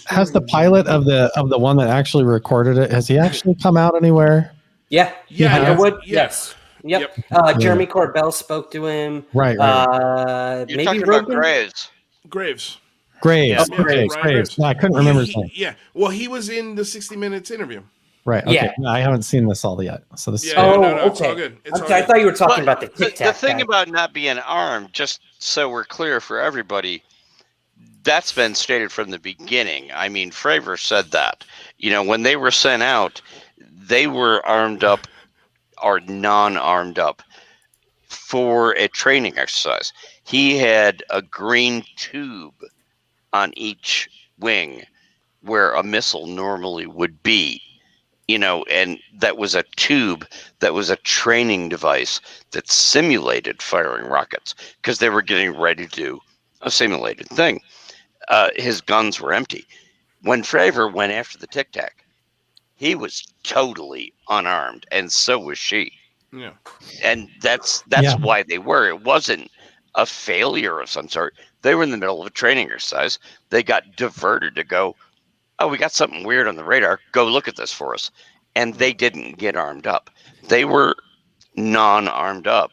Has the pilot of the one that actually recorded it, has he actually come out anywhere? Yeah. Yeah, Underwood? yeah. Yes. Yep. Jeremy Corbell spoke to him. Right. You're Maybe talking about Rogan? Graves. Graves. Graves. Yeah. Okay, Ryan Graves. No, I couldn't remember his name. Yeah. Well, he was in the 60 Minutes interview. Right. Okay. Yeah. No, I haven't seen this all yet. So this. Yeah. Oh, No, it's okay. all good. It's all I good. thought you were talking But about the Tic the Tac thing guy. about not being armed, just so we're clear for everybody, that's been stated from the beginning. I mean, Fravor said that. When they were sent out, they were armed up or non-armed up for a training exercise. He had a green tube on each wing where a missile normally would be. And that was a tube that was a training device that simulated firing rockets, because they were getting ready to do a simulated thing. His guns were empty. When Fravor went after the Tic Tac, he was totally unarmed, and so was she. Yeah. And that's Yeah. why they were. It wasn't a failure of some sort. They were in the middle of a training exercise. They got diverted to go, "Oh, we got something weird on the radar. Go look at this for us." And they didn't get armed up. They were non-armed up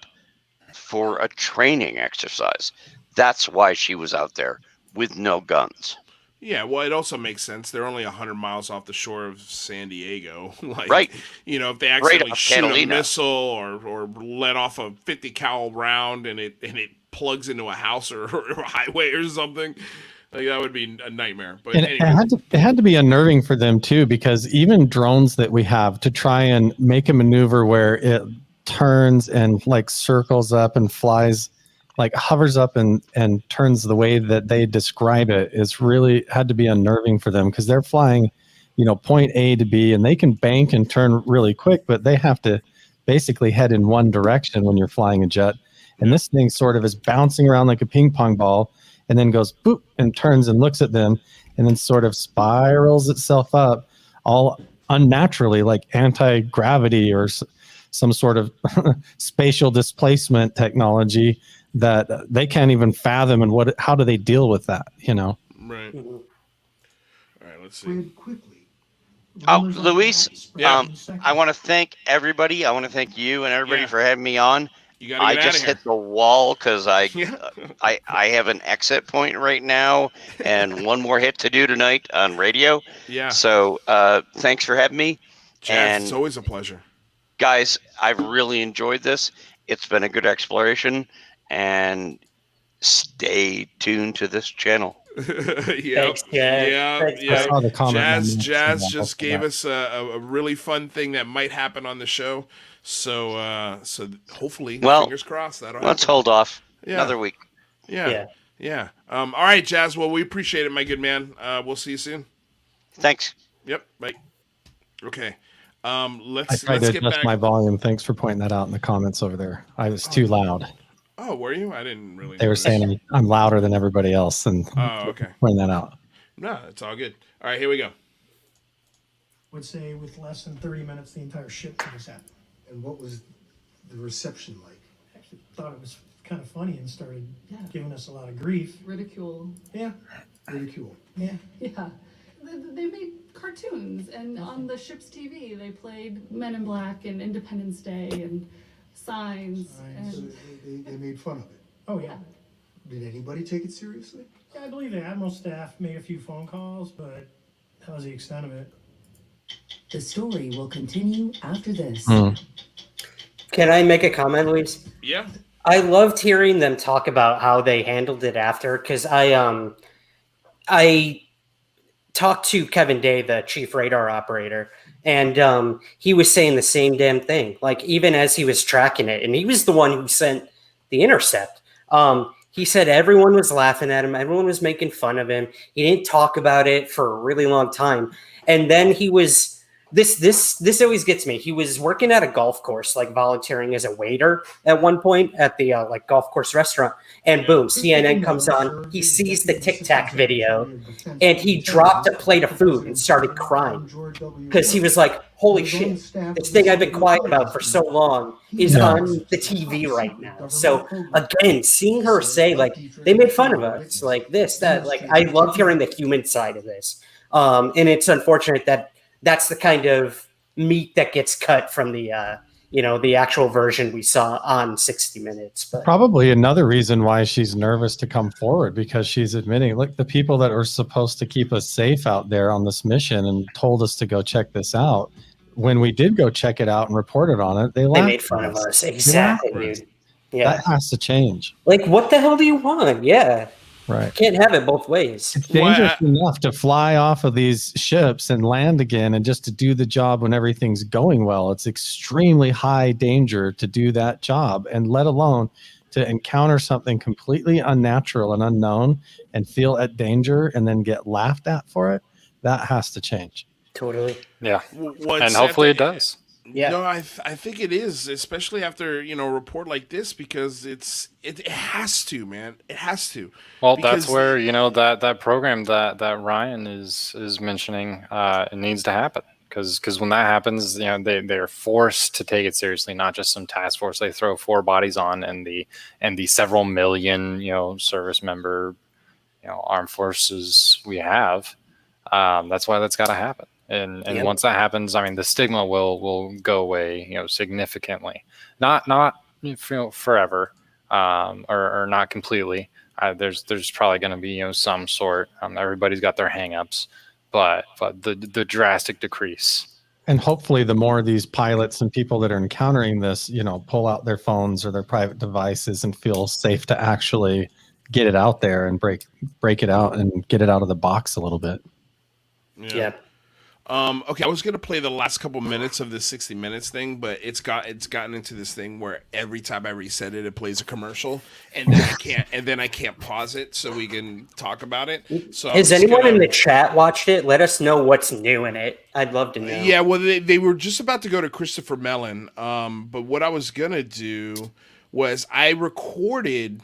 for a training exercise. That's why she was out there with no guns. Yeah, well, it also makes sense. They're only 100 miles off the shore of San Diego. Right. If they accidentally off shoot Catalina. a missile or let off a 50 cal round and it plugs into a house or a highway or something, like that would be a nightmare. But And anyway. it had to be unnerving for them too, because even drones that we have to try and make a maneuver where it turns and like circles up and flies, like hovers up and turns the way that they describe it, is really had to be unnerving for them, because they're flying, point A to B, and they can bank and turn really quick, but they have to basically head in one direction when you're flying a jet. And this thing sort of is bouncing around like a ping pong ball, and then goes boop and turns and looks at them, and then sort of spirals itself up all unnaturally, like anti-gravity or some sort of spatial displacement technology that they can't even fathom. And how do they deal with that? Right. All right, let's see. Quickly. Luis, Yeah. I want to thank everybody. I want to thank you and everybody Yeah. for having me on. You gotta I get out of just here. hit the wall because I Yeah. have an exit point right now and one more hit to do tonight on radio. Yeah. So thanks for having me. Jazz, it's And always a pleasure. guys, I've really enjoyed this. It's been a good exploration, and stay tuned to this channel. Thanks, Jazz. Thanks, Yeah. I saw the comment. Jazz just gave us a really fun thing that might happen on the show. So hopefully, fingers crossed, that'll Let's happen. hold off Yeah. another week. Yeah. All right, Jazz. Well, we appreciate it, my good man. We'll see you soon. Thanks. Yep. Bye. Okay. I Let's tried to get adjust back. my volume. Thanks for pointing that out in the comments over there. I was too loud. Oh, were you? I didn't really. They were notice. saying I'm louder than everybody else, and Oh, okay. pointing that out. No, it's all good. All right, here we go. Would say with less than 30 minutes, the entire ship could have happened. And what was the reception like? Actually thought it was kind of funny and started giving us a lot of grief. Ridicule. Yeah. Ridicule. Yeah. Yeah. They made cartoons, and on the ship's TV, they played Men in Black and Independence Day and Signs. So And they made fun of it. Oh, yeah. Did anybody take it seriously? Yeah, I believe the Admiral staff made a few phone calls, but That was the extent of it. The story will continue after this. Can I make a comment, Luis? Yeah. I loved hearing them talk about how they handled it after, because I talked to Kevin Day, the chief radar operator, and he was saying the same damn thing. Like, even as he was tracking it, and he was the one who sent the intercept. He said everyone was laughing at him, everyone was making fun of him. He didn't talk about it for a really long time, and then he was. This always gets me. He was working at a golf course, like volunteering as a waiter at one point at the like golf course restaurant. And boom, CNN comes on. He sees the Tic Tac video, and he dropped a plate of food and started crying because he was like, "Holy shit! This thing I've been quiet about for so long is on the TV right now." So again, seeing her say like they made fun of us, like this, that, like I love hearing the human side of this. And it's unfortunate that that's the kind of meat that gets cut from the the actual version we saw on 60 Minutes. But probably another reason why she's nervous to come forward, because she's admitting, look, the people that are supposed to keep us safe out there on this mission and told us to go check this out, when we did go check it out and reported on it, they made fun of us. Exactly, dude. Yeah, that has to change. Like, what the hell do you want? Yeah. Right. Can't have it both ways. It's dangerous enough to fly off of these ships and land again and just to do the job when everything's going well. It's extremely high danger to do that job, and let alone to encounter something completely unnatural and unknown and feel at danger and then get laughed at for it. That has to change. Totally. Yeah. And hopefully it does. Yeah. No, I think it is, especially after, a report like this, because it has to, man. It has to. Well, that's where, that program that Ryan is mentioning, it needs to happen. Because when that happens, they're forced to take it seriously, not just some task force they throw 4 bodies on and the several million, service member, armed forces we have. That's why that's got to happen. And once that happens, I mean, the stigma will go away, significantly. Not forever, or not completely. There's probably going to be some sort. Everybody's got their hangups, but the drastic decrease. And hopefully, the more these pilots and people that are encountering this, pull out their phones or their private devices and feel safe to actually get it out there and break it out and get it out of the box a little bit. Yeah. Okay, I was gonna play the last couple minutes of this 60 Minutes thing, but it's gotten into this thing where every time I reset it, it plays a commercial, and then I can't pause it so we can talk about it. So has anyone in the chat watched it? Let us know what's new in it. I'd love to know. Yeah, well, they were just about to go to Christopher Mellon, but what I was gonna do was I recorded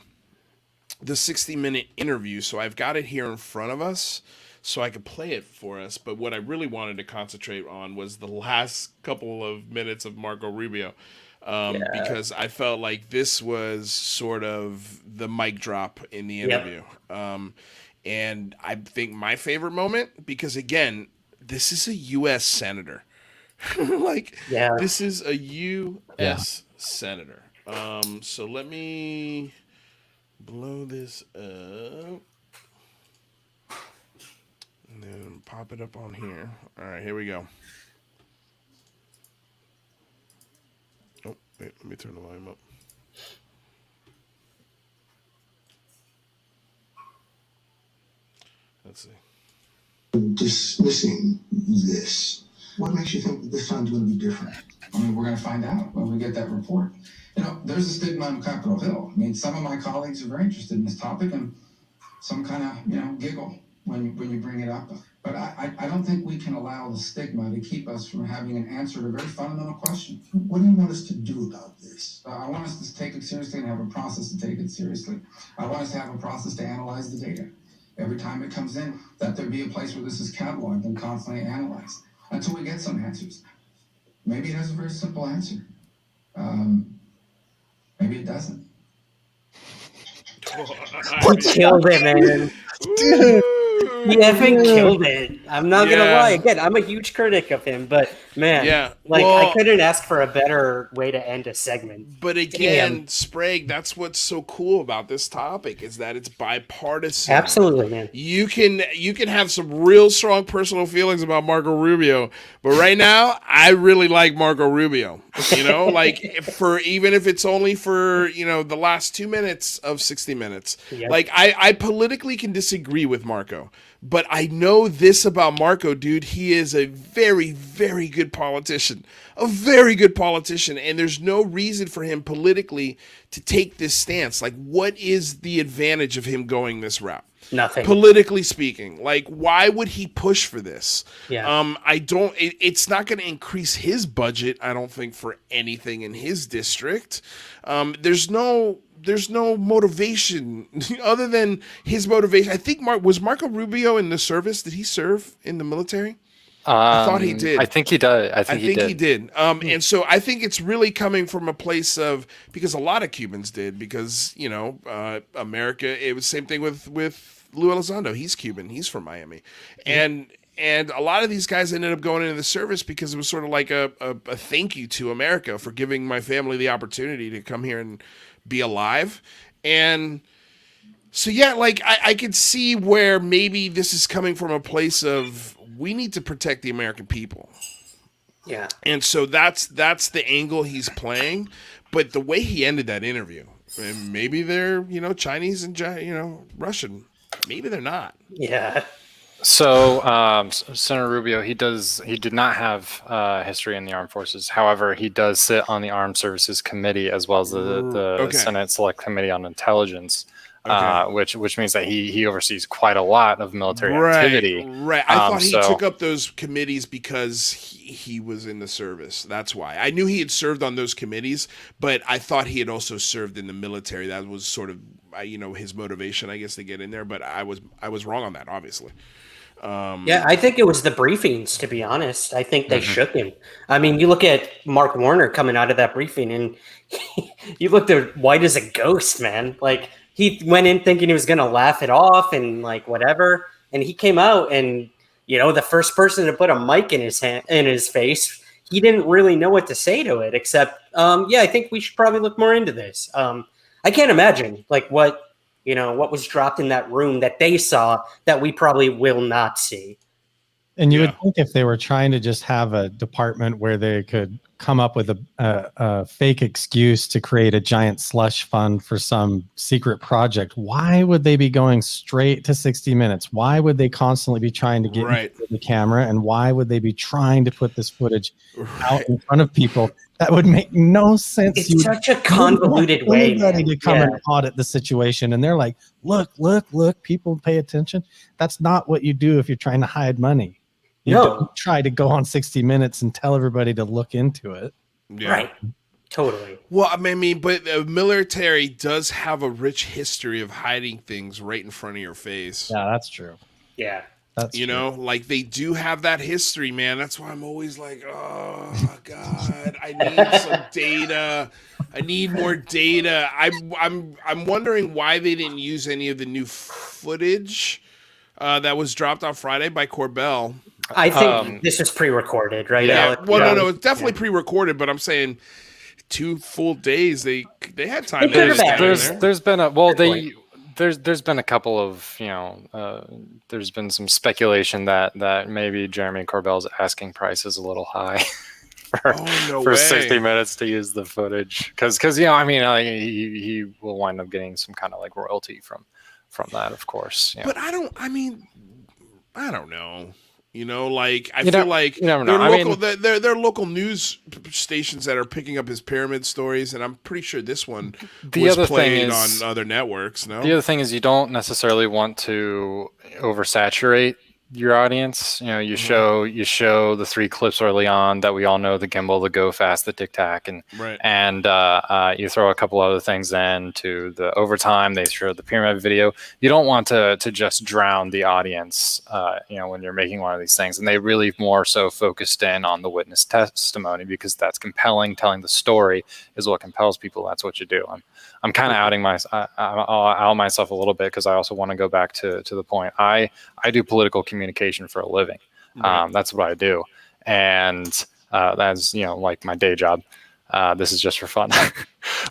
the 60-minute interview, so I've got it here in front of us, so I could play it for us. But what I really wanted to concentrate on was the last couple of minutes of Marco Rubio, because I felt like this was sort of the mic drop in the interview. Yep. And I think my favorite moment, because again, this is a U.S. senator. This is a U.S. senator. So let me blow this up. And then pop it up on here. All right, here we go. Oh, wait, let me turn the volume up. Let's see. Dismissing this, what makes you think that this time's going to be different? I mean, we're going to find out when we get that report. There's a stigma on Capitol Hill. I mean, some of my colleagues are very interested in this topic, and some kind of, giggle when you bring it up. But I don't think we can allow the stigma to keep us from having an answer to a very fundamental question. What do you want us to do about this? I want us to take it seriously and have a process to take it seriously. I want us to have a process to analyze the data. Every time it comes in, that there be a place where this is cataloged and constantly analyzed until we get some answers. Maybe it has a very simple answer. Maybe it doesn't. He killed it, man. Dude. He effing killed it. I'm not gonna Yeah. lie. Again, I'm a huge critic of him, but man, Yeah, like well- I couldn't ask for a better way to end a segment. But again, Sprague, that's what's so cool about this topic is that it's bipartisan. Absolutely, man. You can have some real strong personal feelings about Marco Rubio, but right now, I really like Marco Rubio. You know, like for even if it's only for the last 2 minutes of 60 Minutes. Yep. Like I politically can disagree with Marco, but I know this about Marco, dude. He is a very, very good politician. A very good politician, and there's no reason for him politically to take this stance. Like, what is the advantage of him going this route? Nothing. Politically speaking, like, why would he push for this? Yeah. I don't. It's not going to increase his budget. I don't think for anything in his district. There's no motivation other than his motivation. I think was Marco Rubio in the service? Did he serve in the military? I thought he did. I think he did. I think he did. And so I think it's really coming from a place of, because a lot of Cubans did, because America. It was the same thing with Lou Elizondo. He's Cuban. He's from Miami, and a lot of these guys ended up going into the service because it was sort of like a thank you to America for giving my family the opportunity to come here and be alive. And so yeah, like I could see where maybe this is coming from a place of, we need to protect the American people. Yeah. And so that's the angle he's playing. But the way he ended that interview, and maybe they're, Chinese and, Russian. Maybe they're not. Yeah. So, Senator Rubio, he did not have history in the armed forces. However, he does sit on the Armed Services Committee as well as the Senate Select Committee on Intelligence. Which means that he oversees quite a lot of military activity. Right. I thought he took up those committees because he was in the service. That's why. I knew he had served on those committees, but I thought he had also served in the military. That was sort of his motivation, I guess, to get in there. But I was wrong on that, obviously. Yeah, I think it was the briefings, to be honest. I think they shook him. I mean, you look at Mark Warner coming out of that briefing, and you looked at white as a ghost, man. Like, he went in thinking he was going to laugh it off and like whatever. And he came out and, the first person to put a mic in his face, he didn't really know what to say to it except, I think we should probably look more into this. I can't imagine like what was dropped in that room that they saw that we probably will not see. And you would think if they were trying to just have a department where they could come up with a fake excuse to create a giant slush fund for some secret project, why would they be going straight to 60 Minutes? Why would they constantly be trying to get into the camera? And why would they be trying to put this footage out in front of people? That would make no sense. It's such a convoluted way. Anybody to come and audit the situation, and they're like, look, people pay attention. That's not what you do if you're trying to hide money. You don't try to go on 60 Minutes and tell everybody to look into it. Yeah. Right. Totally. Well, I mean, but the military does have a rich history of hiding things right in front of your face. Yeah, that's true. Yeah. That's true. Like they do have that history, man. That's why I'm always like, oh God, I need some data. I need more data. I'm wondering why they didn't use any of the new footage that was dropped on Friday by Corbell. I think this is pre-recorded, right? Yeah. Alex? Well, no, it's definitely pre-recorded, but I'm saying 2 full days. They had time. There's been a couple of there's been some speculation that maybe Jeremy Corbell's asking price is a little high for 60 Minutes to use the footage because he will wind up getting some kind of like royalty from that, of course. But I don't know. I feel like you never know. They're local news stations that are picking up his pyramid stories, and I'm pretty sure this one was played on other networks. No, the other thing is you don't necessarily want to oversaturate your audience. You show the 3 clips early on that we all know: the gimbal, the go fast, the tic tac, and you throw a couple other things in to the overtime. They show the pyramid video. You don't want to just drown the audience, when you're making one of these things. And they really more so focused in on the witness testimony because that's compelling. Telling the story is what compels people. That's what you do. I'm kind of I'll out myself a little bit because I also want to go back to the point. I do political communication for a living. Right. That's what I do, and that's like my day job. This is just for fun.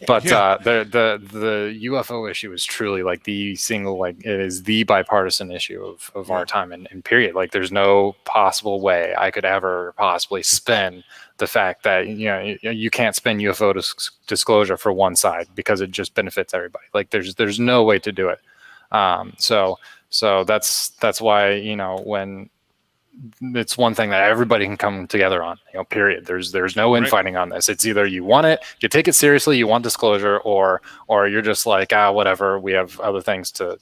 But the UFO issue is truly like the single, like it is the bipartisan issue of our time and period. Like there's no possible way I could ever possibly spin the fact that you can't spin UFO disclosure for one side because it just benefits everybody. Like there's no way to do it. So that's why when it's one thing that everybody can come together on, period. There's no infighting on this. It's either you want it, you take it seriously, you want disclosure, or you're just like, whatever, we have other things to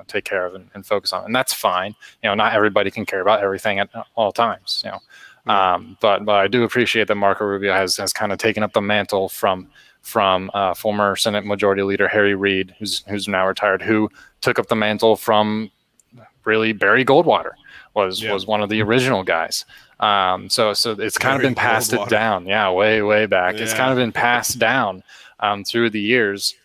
take care of and focus on. And that's fine. Not everybody can care about everything at all times, but I do appreciate that Marco Rubio has kind of taken up the mantle from former Senate Majority Leader Harry Reid, who's now retired, who took up the mantle from really Barry Goldwater. Was one of the original guys. So it's kind of been passed it down. Yeah, way back. Yeah. It's kind of been passed down through the years,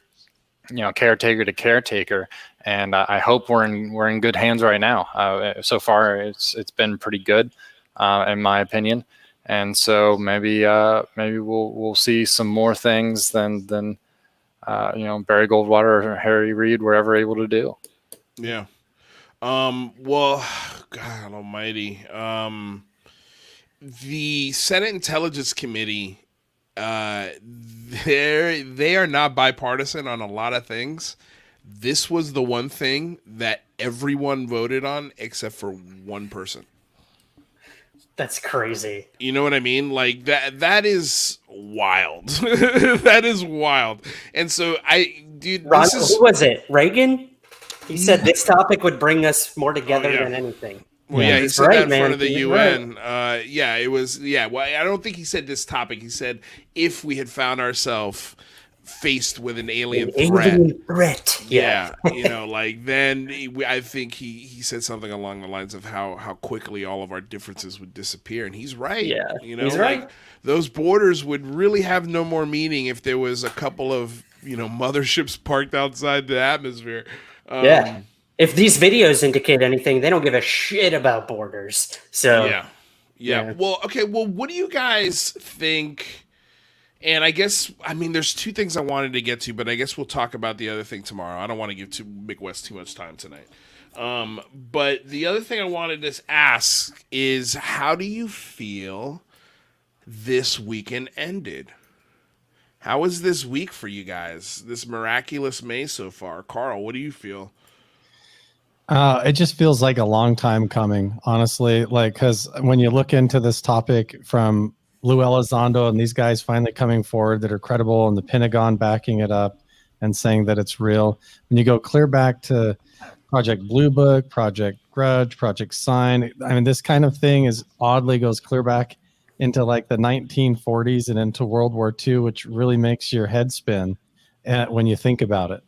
caretaker to caretaker. And I hope we're in good hands right now. So far, it's been pretty good, in my opinion. And so maybe we'll see some more things than Barry Goldwater or Harry Reid were ever able to do. Yeah. Well, God almighty. The Senate Intelligence Committee, they are not bipartisan on a lot of things. This was the one thing that everyone voted on except for one person. That's crazy. You know what I mean? Like that is wild. That is wild. And so who was it? Reagan? He said this topic would bring us more together than anything. Well, he said that in front of the UN. It was. Well, I don't think he said this topic. He said if we had found ourselves faced with an alien threat. Yeah. Then I think he said something along the lines of how quickly all of our differences would disappear. And he's right. Yeah. He's right. Those borders would really have no more meaning if there was a couple of, motherships parked outside the atmosphere. If these videos indicate anything, they don't give a shit about borders. So yeah. Well, okay. Well, what do you guys think? And I guess there's two things I wanted to get to, but I guess we'll talk about the other thing tomorrow. I don't want to give McWest too much time tonight. But the other thing I wanted to ask is, how do you feel this weekend ended? How was this week for you guys? This miraculous May so far? Carl, what do you feel? It just feels like a long time coming, honestly. Because when you look into this topic from Lou Elizondo and these guys finally coming forward that are credible, and the Pentagon backing it up and saying that it's real. When you go clear back to Project Blue Book, Project Grudge, Project Sign, this kind of thing oddly goes clear back into like the 1940s and into World War II, which really makes your head spin when you think about it.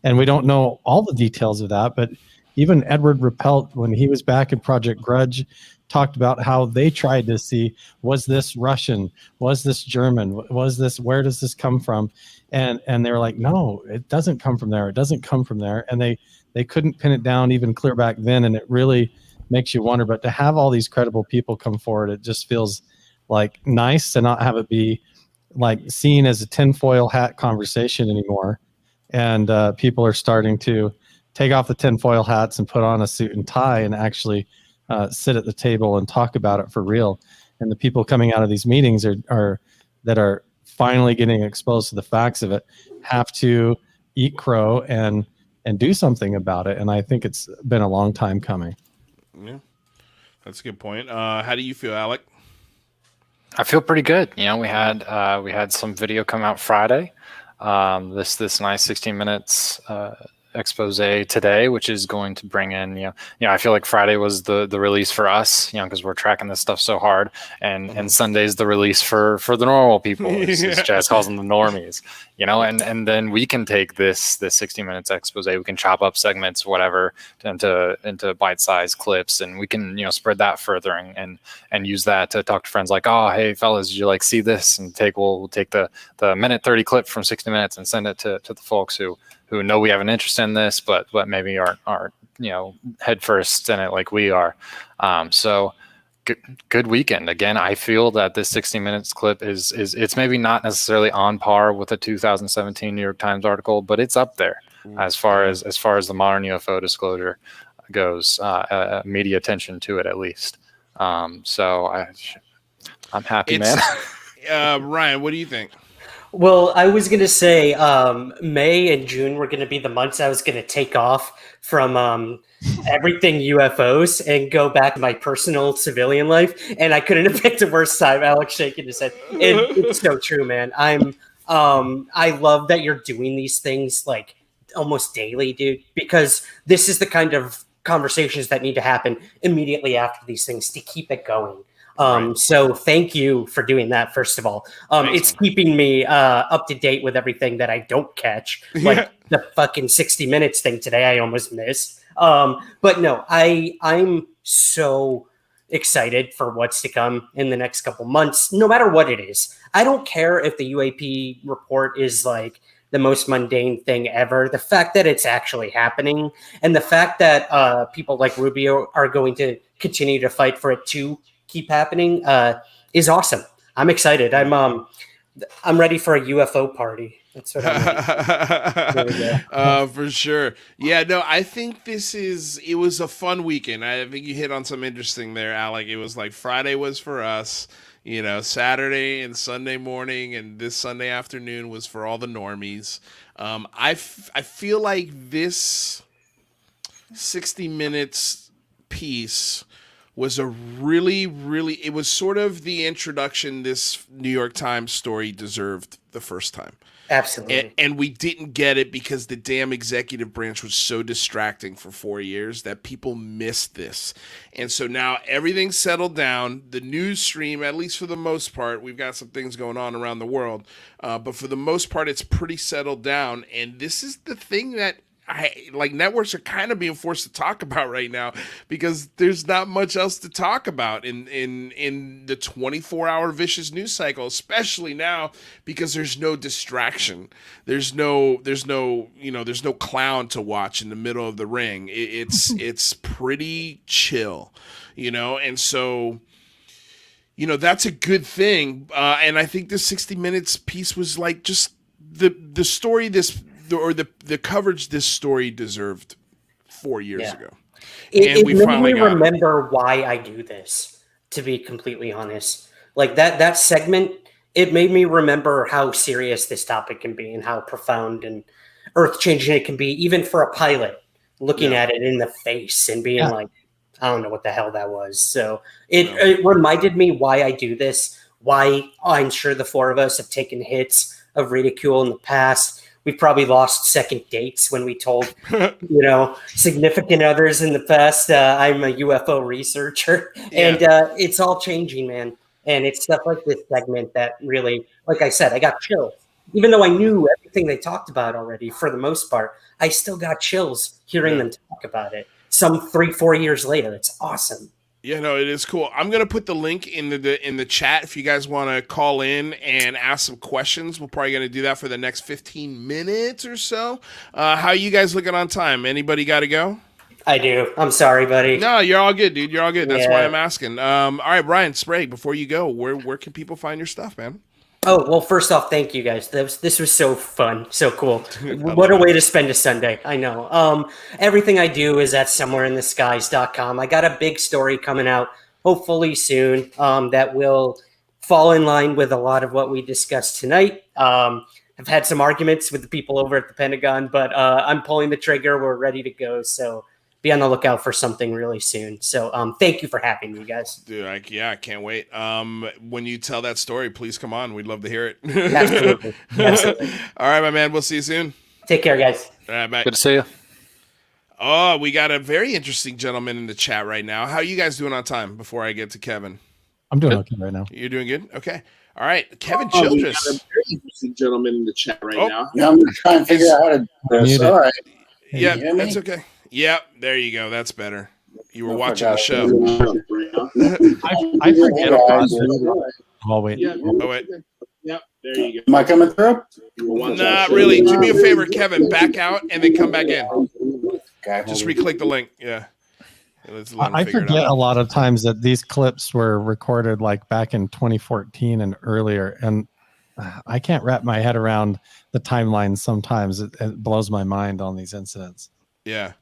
And we don't know all the details of that, but even Edward Ruppelt, when he was back in Project Grudge, talked about how they tried to see, was this Russian? Was this German? Where does this come from? And they were like, no, it doesn't come from there. It doesn't come from there. And they couldn't pin it down even clear back then. And it really makes you wonder. But to have all these credible people come forward, it just feels like nice to not have it be like seen as a tinfoil hat conversation anymore. And people are starting to take off the tinfoil hats and put on a suit and tie and actually sit at the table and talk about it for real. And the people coming out of these meetings that are finally getting exposed to the facts of it have to eat crow and do something about it. And I think it's been a long time coming. Yeah, that's a good point. How do you feel, Alec? I feel pretty good. We had some video come out Friday. This nice 16 minutes expose today, which is going to bring in, I feel like Friday was the release for us, because we're tracking this stuff so hard, and Sunday's the release for the normal people, as Jazz calls them, the normies, and then we can take this 60 minutes expose, we can chop up segments, whatever, into bite-sized clips, and we can, spread that further and use that to talk to friends like, oh, hey fellas, did you see this? And we'll take the minute 30 clip from 60 minutes and send it to the folks who know we have an interest in this, but maybe aren't head first in it like we are. So good weekend. Again, I feel that this 60 minutes clip is it's maybe not necessarily on par with a 2017 New York Times article, but it's up there as far as the modern UFO disclosure goes, media attention to it at least. So I'm happy, man. Ryan, what do you think? Well, I was going to say May and June were going to be the months I was going to take off from everything UFOs and go back to my personal civilian life. And I couldn't have picked a worse time. Alex shaking his head. It's so true, man. I love that you're doing these things almost daily, dude, because this is the kind of conversations that need to happen immediately after these things to keep it going. So thank you for doing that. First of all, it's keeping me up to date with everything that I don't catch, like the fucking 60 minutes thing today. I almost missed. But no, I'm so excited for what's to come in the next couple months, no matter what it is. I don't care if the UAP report is the most mundane thing ever. The fact that it's actually happening, and the fact that people like Rubio are going to continue to fight for it to keep happening is awesome. I'm excited. I'm ready for a UFO party. That's what I'm ready. For sure. Yeah, no, I think it was a fun weekend. I think you hit on some interesting there, Alec. It was Friday was for us, Saturday and Sunday morning, and this Sunday afternoon was for all the normies. I feel like this 60 minutes piece was a really, it was sort of the introduction this New York Times story deserved the first time. Absolutely. And we didn't get it because the damn executive branch was so distracting for 4 years that people missed this. And so now everything's settled down. The news stream, at least for the most part, we've got some things going on around the world, but for the most part, it's pretty settled down. And this is the thing that networks are kind of being forced to talk about right now because there's not much else to talk about in the 24-hour vicious news cycle, especially now because there's no distraction. There's no clown to watch in the middle of the ring. It's pretty chill, and so that's a good thing. And I think the 60 minutes piece was just the story the coverage this story deserved 4 years ago. It made me remember why I do this, to be completely honest. That segment, it made me remember how serious this topic can be and how profound and earth-changing it can be, even for a pilot looking at it in the face and being I don't know what the hell that was. So it reminded me why I do this, why I'm sure the four of us have taken hits of ridicule in the past. We've probably lost second dates when we told, significant others in the past, I'm a UFO researcher. Yeah. And it's all changing, man. And it's stuff like this segment that really, like I said, I got chills. Even though I knew everything they talked about already, for the most part, I still got chills hearing them talk about it. Some 3-4 years later. It's awesome. Yeah, no, it is cool. I'm gonna put the link in the chat if you guys want to call in and ask some questions. We're probably gonna do that for the next 15 minutes or so. How you guys looking on time? Anybody got to go? I do. I'm sorry, buddy. No, you're all good, dude. You're all good. That's why I'm asking. All right, Brian Sprague. Before you go, where can people find your stuff, man? Oh, well, first off, thank you guys. This was so fun, so cool. What a way to spend a Sunday. I know. Everything I do is at somewhereintheskies.com. I got a big story coming out hopefully soon that will fall in line with a lot of what we discussed tonight. I've had some arguments with the people over at the Pentagon, but I'm pulling the trigger. We're ready to go. So be on the lookout for something really soon. So thank you for having me, guys. Dude, I can't wait. When you tell that story, please come on. We'd love to hear it. Absolutely. All right, my man. We'll see you soon. Take care, guys. All right, bye. Good to see you. Oh, we got a very interesting gentleman in the chat right now. How are you guys doing on time before I get to Kevin? I'm doing okay right now. You're doing good? Okay. All right, Kevin We got a Childress. very interesting gentleman in the chat right now. Yeah, I'm trying to figure out how to do this. Muted. All right. Yeah, you hear me? that's okay. Yep, there you go. That's better. You were I watching the forgot. show. I forget about Yeah, it. Oh wait. Yeah, Oh, wait. Yep, there you go. Am I coming through? Not really. Do me a favor, Kevin. Back out and then come back in. Okay. Just re-click the link. Yeah. Let's let him I figure it forget out. a lot of times that these clips were recorded like back in 2014 and earlier, and I can't wrap my head around the timeline. Sometimes it blows my mind on these incidents. Yeah.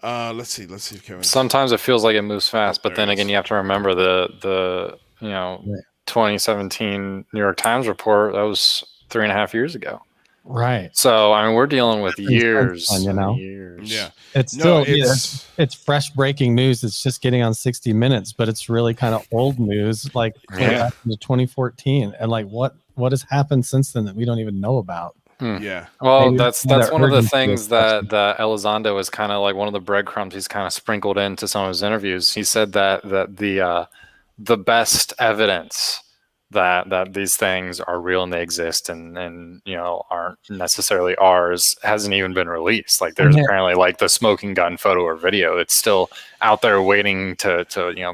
Let's see if Kevin. Sometimes it feels like it moves fast, but there then it again, is. you have to remember the Right. 2017 New York Times report. That was 3.5 years ago. Right. So I mean, we're dealing with Since years, then, you know? years. Yeah. It's No, still it's fresh breaking news. It's just getting on 60 Minutes, but it's really kind of old news, like Yeah. back into 2014. And like what has happened since then that we don't even know about? Yeah. Well, Maybe that's the one of the urgency things of that Elizondo is kind of like one of the breadcrumbs he's kind of sprinkled into some of his interviews. He said that the best evidence that these things are real and they exist and aren't necessarily ours hasn't even been released. Like there's apparently like the smoking gun photo or video that's still out there waiting to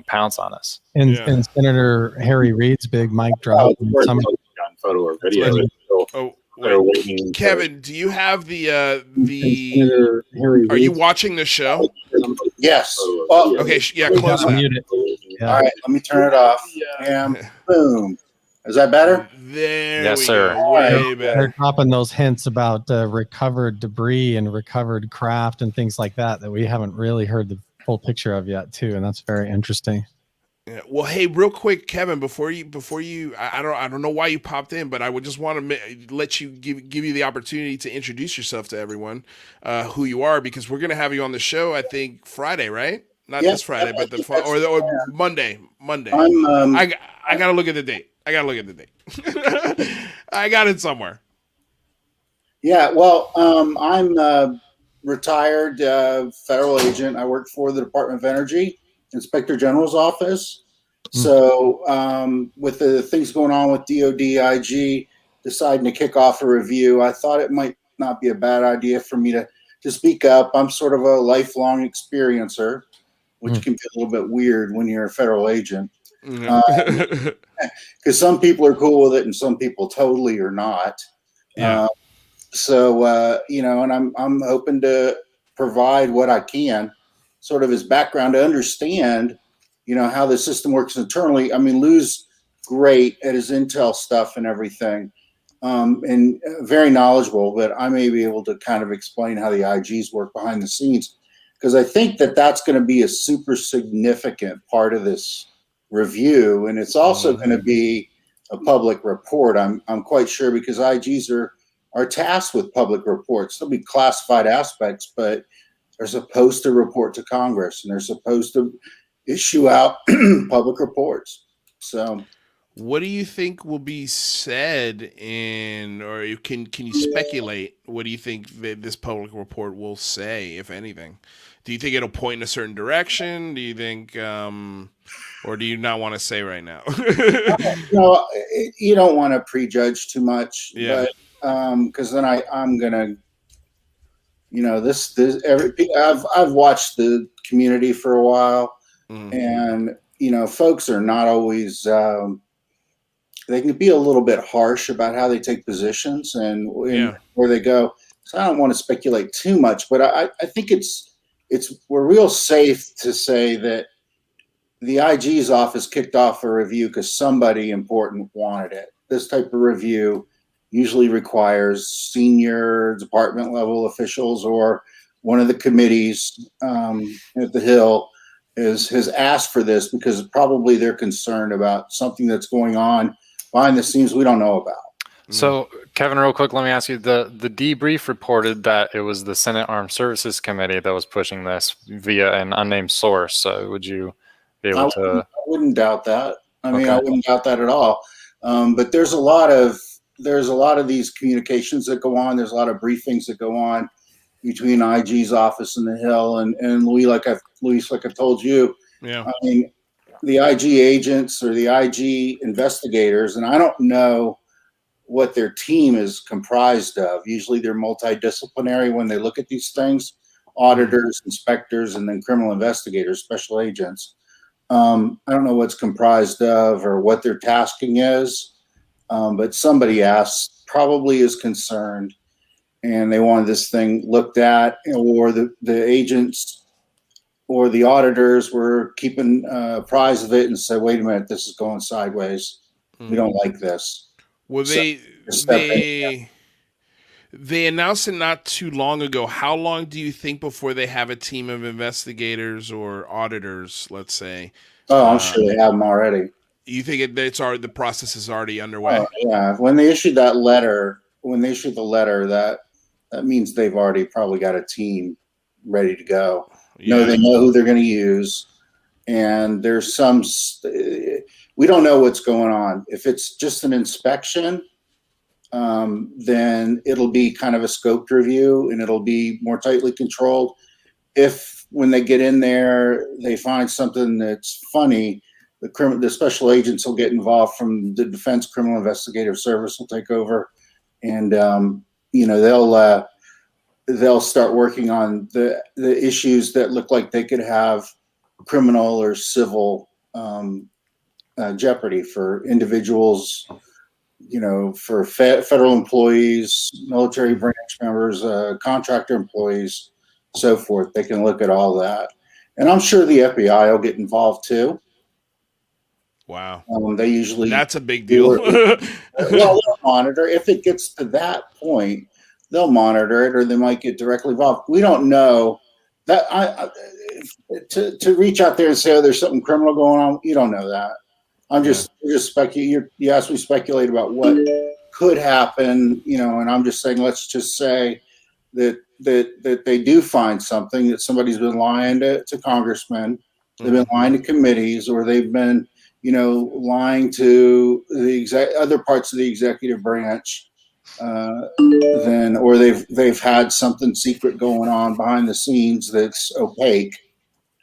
pounce on us. And Senator Harry Reid's big mic drop. And some gun photo or video. Oh, wait. Kevin, do you have the are you watching the show? Yes. Well, Okay, yeah, close that. mute it. Yeah. all right. Let me turn it off. And boom. Is that better? There Yes, we sir. go. Way They're better. dropping those hints about recovered debris and recovered craft and things like that we haven't really heard the full picture of yet, too, and that's very interesting. Yeah. Well, hey, real quick, Kevin, before you, I don't know why you popped in, but I would just want to let you give you the opportunity to introduce yourself to everyone, who you are, because we're gonna have you on the show. I think Friday, right? Not this Friday, but or Monday. I'm. I gotta look at the date. I got it somewhere. Yeah. Well, I'm a retired federal agent. I work for the Department of Energy, Inspector General's office. So with the things going on with DOD, IG deciding to kick off a review, I thought it might not be a bad idea for me to speak up. I'm sort of a lifelong experiencer, which can be a little bit weird when you're a federal agent. Because some people are cool with it and some people totally are not. Yeah. And I'm hoping to provide what I can, sort of as background to understand, how the system works internally. I mean, Lou's great at his intel stuff and everything, and very knowledgeable, but I may be able to kind of explain how the IGs work behind the scenes, because I think that that's going to be a super significant part of this review, and it's also going to be a public report. I'm quite sure, because IGs are tasked with public reports. There'll be classified aspects, but they're supposed to report to Congress and they're supposed to issue out public reports. So, what do you think will be said or can you speculate? What do you think that this public report will say, if anything? Do you think it'll point in a certain direction? Do you think, or do you not want to say right now? No, you don't want to prejudge too much. Yeah. But, because then I'm gonna, I've watched the community for a while, and folks are not always. They can be a little bit harsh about how they take positions and where they go. So I don't want to speculate too much, but I think we're real safe to say that the IG's office kicked off a review because somebody important wanted it. This type of review usually requires senior department level officials, or one of the committees at the Hill has asked for this because probably they're concerned about something that's going on behind the scenes we don't know about. So, Kevin, real quick, let me ask you, the debrief reported that it was the Senate Armed Services Committee that was pushing this via an unnamed source. So would you be able to? I wouldn't doubt that. I mean, I wouldn't doubt that at all. But there's a lot of these communications that go on. There's a lot of briefings that go on between IG's office and the Hill, and Louis, like I've told you. Yeah. I mean, the IG agents or the IG investigators, and I don't know what their team is comprised of. Usually they're multidisciplinary when they look at these things, auditors, inspectors, and then criminal investigators, special agents. I don't know what's comprised of or what their tasking is, but somebody asked, probably is concerned, and they wanted this thing looked at, or the agents or the auditors were keeping apprised of it and said, wait a minute, this is going sideways. We don't like this. Well, So, they announced it not too long ago. How long do you think before they have a team of investigators or auditors, let's say? Oh, I'm sure they have them already. You think the process is already underway? Oh, yeah. When they issued the letter, that means they've already probably got a team ready to go. Yeah. No, they know who they're going to use, and there's we don't know what's going on. If it's just an inspection, then it'll be kind of a scoped review and it'll be more tightly controlled. If when they get in there, they find something that's funny, the special agents will get involved from the Defense Criminal Investigative Service will take over, and they'll start working on the issues that look like they could have criminal or civil jeopardy for individuals, for federal employees, military branch members, contractor employees, so forth. They can look at all that. And I'm sure the FBI will get involved too. Wow. They usually... That's a big deal. Well, they'll monitor. If it gets to that point, they'll monitor it, or they might get directly involved. We don't know. That to reach out there and say, oh, there's something criminal going on, you don't know that. I'm just speculating. You asked me to speculate about what could happen, and I'm just saying, let's just say that they do find something, that somebody's been lying to congressmen, they've been lying to committees, or they've been, lying to the other parts of the executive branch, or they've had something secret going on behind the scenes that's opaque,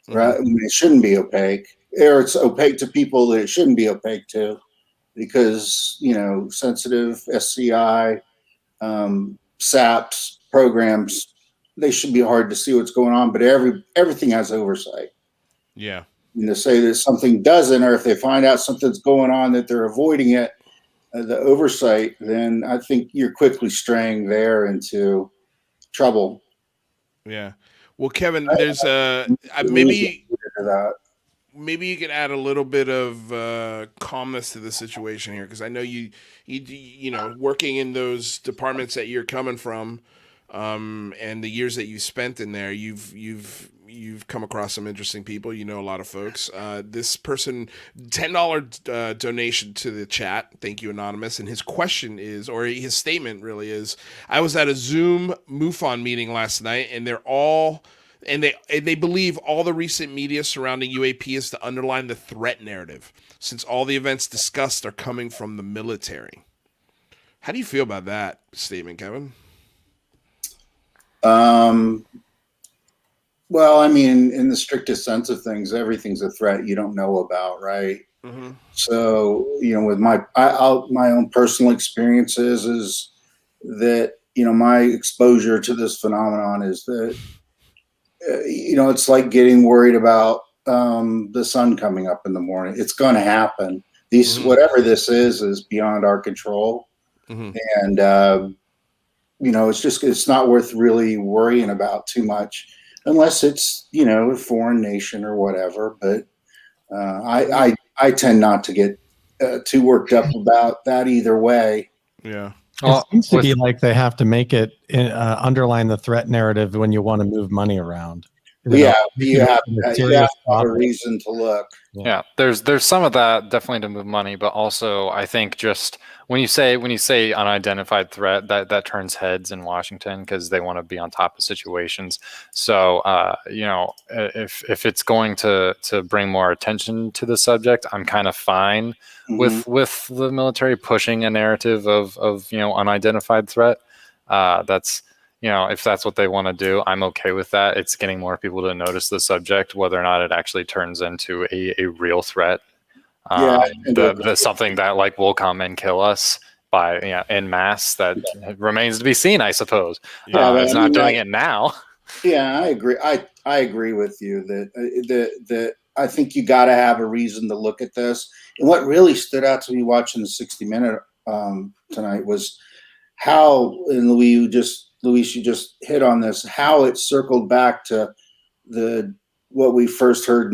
right? I mean, it shouldn't be opaque. Or it's opaque to people that it shouldn't be opaque to, because sensitive SCI, SAPs programs, they should be hard to see what's going on. But everything has oversight. Yeah. And to say that something doesn't, or if they find out something's going on that they're avoiding it, the oversight, then I think you're quickly straying there into trouble. Yeah. Well, Kevin, there's maybe you could add a little bit of calmness to the situation here, because I know you working in those departments that you're coming from, and the years that you spent in there, you've come across some interesting people. A lot of folks. This person, $10 donation to the chat. Thank you, Anonymous. And his question is, or his statement really is, I was at a Zoom MUFON meeting last night, and they believe all the recent media surrounding UAP is to underline the threat narrative, since all the events discussed are coming from the military. How do you feel about that statement, Kevin? Well, I mean, in the strictest sense of things, everything's a threat you don't know about, right? Mm-hmm. So, with my own personal experiences is that, my exposure to this phenomenon is that, it's like getting worried about the sun coming up in the morning. It's going to happen. Whatever this is beyond our control. Mm-hmm. And, it's not worth really worrying about too much, unless it's, a foreign nation or whatever. But I tend not to get too worked up about that either way. Yeah. It seems to be like they have to make it underline the threat narrative when you want to move money around. You have a reason to look. Yeah, there's some of that definitely to move money, but also I think just when you say unidentified threat, that turns heads in Washington, because they want to be on top of situations. So if it's going to bring more attention to the subject, I'm kind of fine with the military pushing a narrative of unidentified threat. That's if that's what they want to do, I'm okay with that. It's getting more people to notice the subject, whether or not it actually turns into a real threat. Something that like will come and kill us by en masse. That remains to be seen, I suppose. It's not doing it now. Yeah, I agree. I agree with you that I think you got to have a reason to look at this. And what really stood out to me watching the 60 Minute tonight was how, and Luis, you just hit on this, how it circled back to what we first heard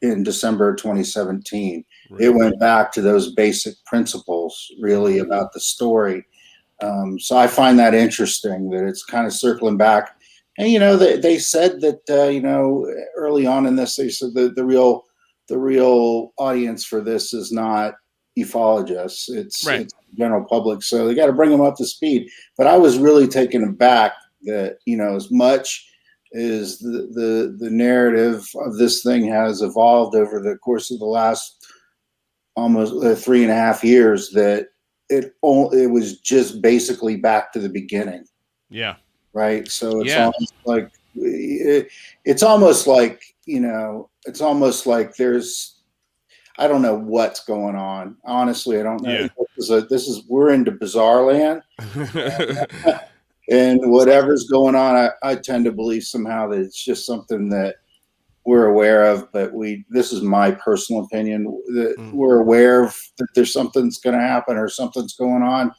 in December of 2017. Right. It went back to those basic principles really about the story. So I find that interesting that it's kind of circling back. And, they said that, early on in this, they said that the real audience for this is not ufologists. It's general public. So they got to bring them up to speed. But I was really taken aback that, as much as the narrative of this thing has evolved over the course of the last almost 3.5 years, that it was just basically back to the beginning. Yeah. Right. So it's almost like it's almost like there's, I don't know what's going on. Honestly, I don't know. Yeah. We're into bizarre land. And whatever's going on, I tend to believe somehow that it's just something that we're aware of, but this is my personal opinion, that we're aware of that there's something's going to happen or something's going on.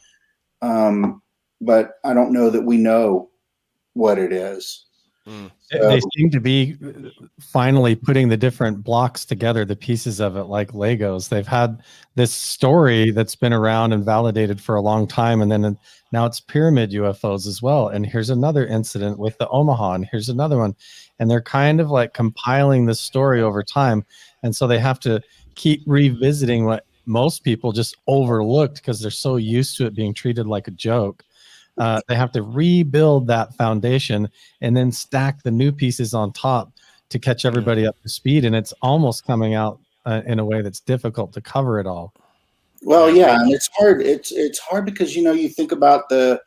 But I don't know that we know what it is. They seem to be finally putting the different blocks together, the pieces of it like Legos. They've had this story that's been around and validated for a long time, and then now it's pyramid UFOs as well. And here's another incident with the Omaha, and here's another one. And they're kind of like compiling this story over time. And so they have to keep revisiting what most people just overlooked because they're so used to it being treated like a joke. They have to rebuild that foundation and then stack the new pieces on top to catch everybody up to speed. And it's almost coming out in a way that's difficult to cover it all. Well, yeah, and it's hard. It's hard because you think about the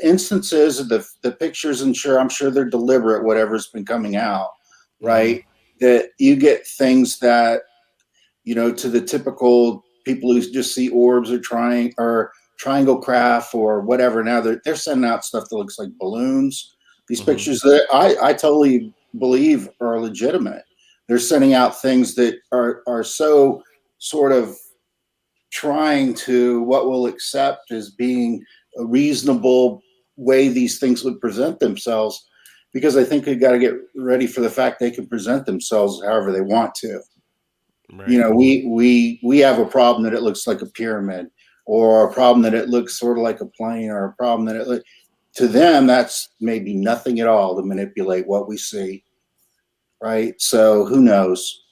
instances of the pictures, and I'm sure they're deliberate. Whatever's been coming out, right? That you get things that to the typical people who just see orbs or triangle craft or whatever. Now they're sending out stuff that looks like balloons. These pictures that I totally believe are legitimate. They're sending out things that are so sort of trying to what we'll accept as being a reasonable way these things would present themselves, because I think we've got to get ready for the fact they can present themselves however they want to. Right. We have a problem that it looks like a pyramid, or a problem that it looks sort of like a plane, or a problem that to them, that's maybe nothing at all to manipulate what we see. Right. So who knows?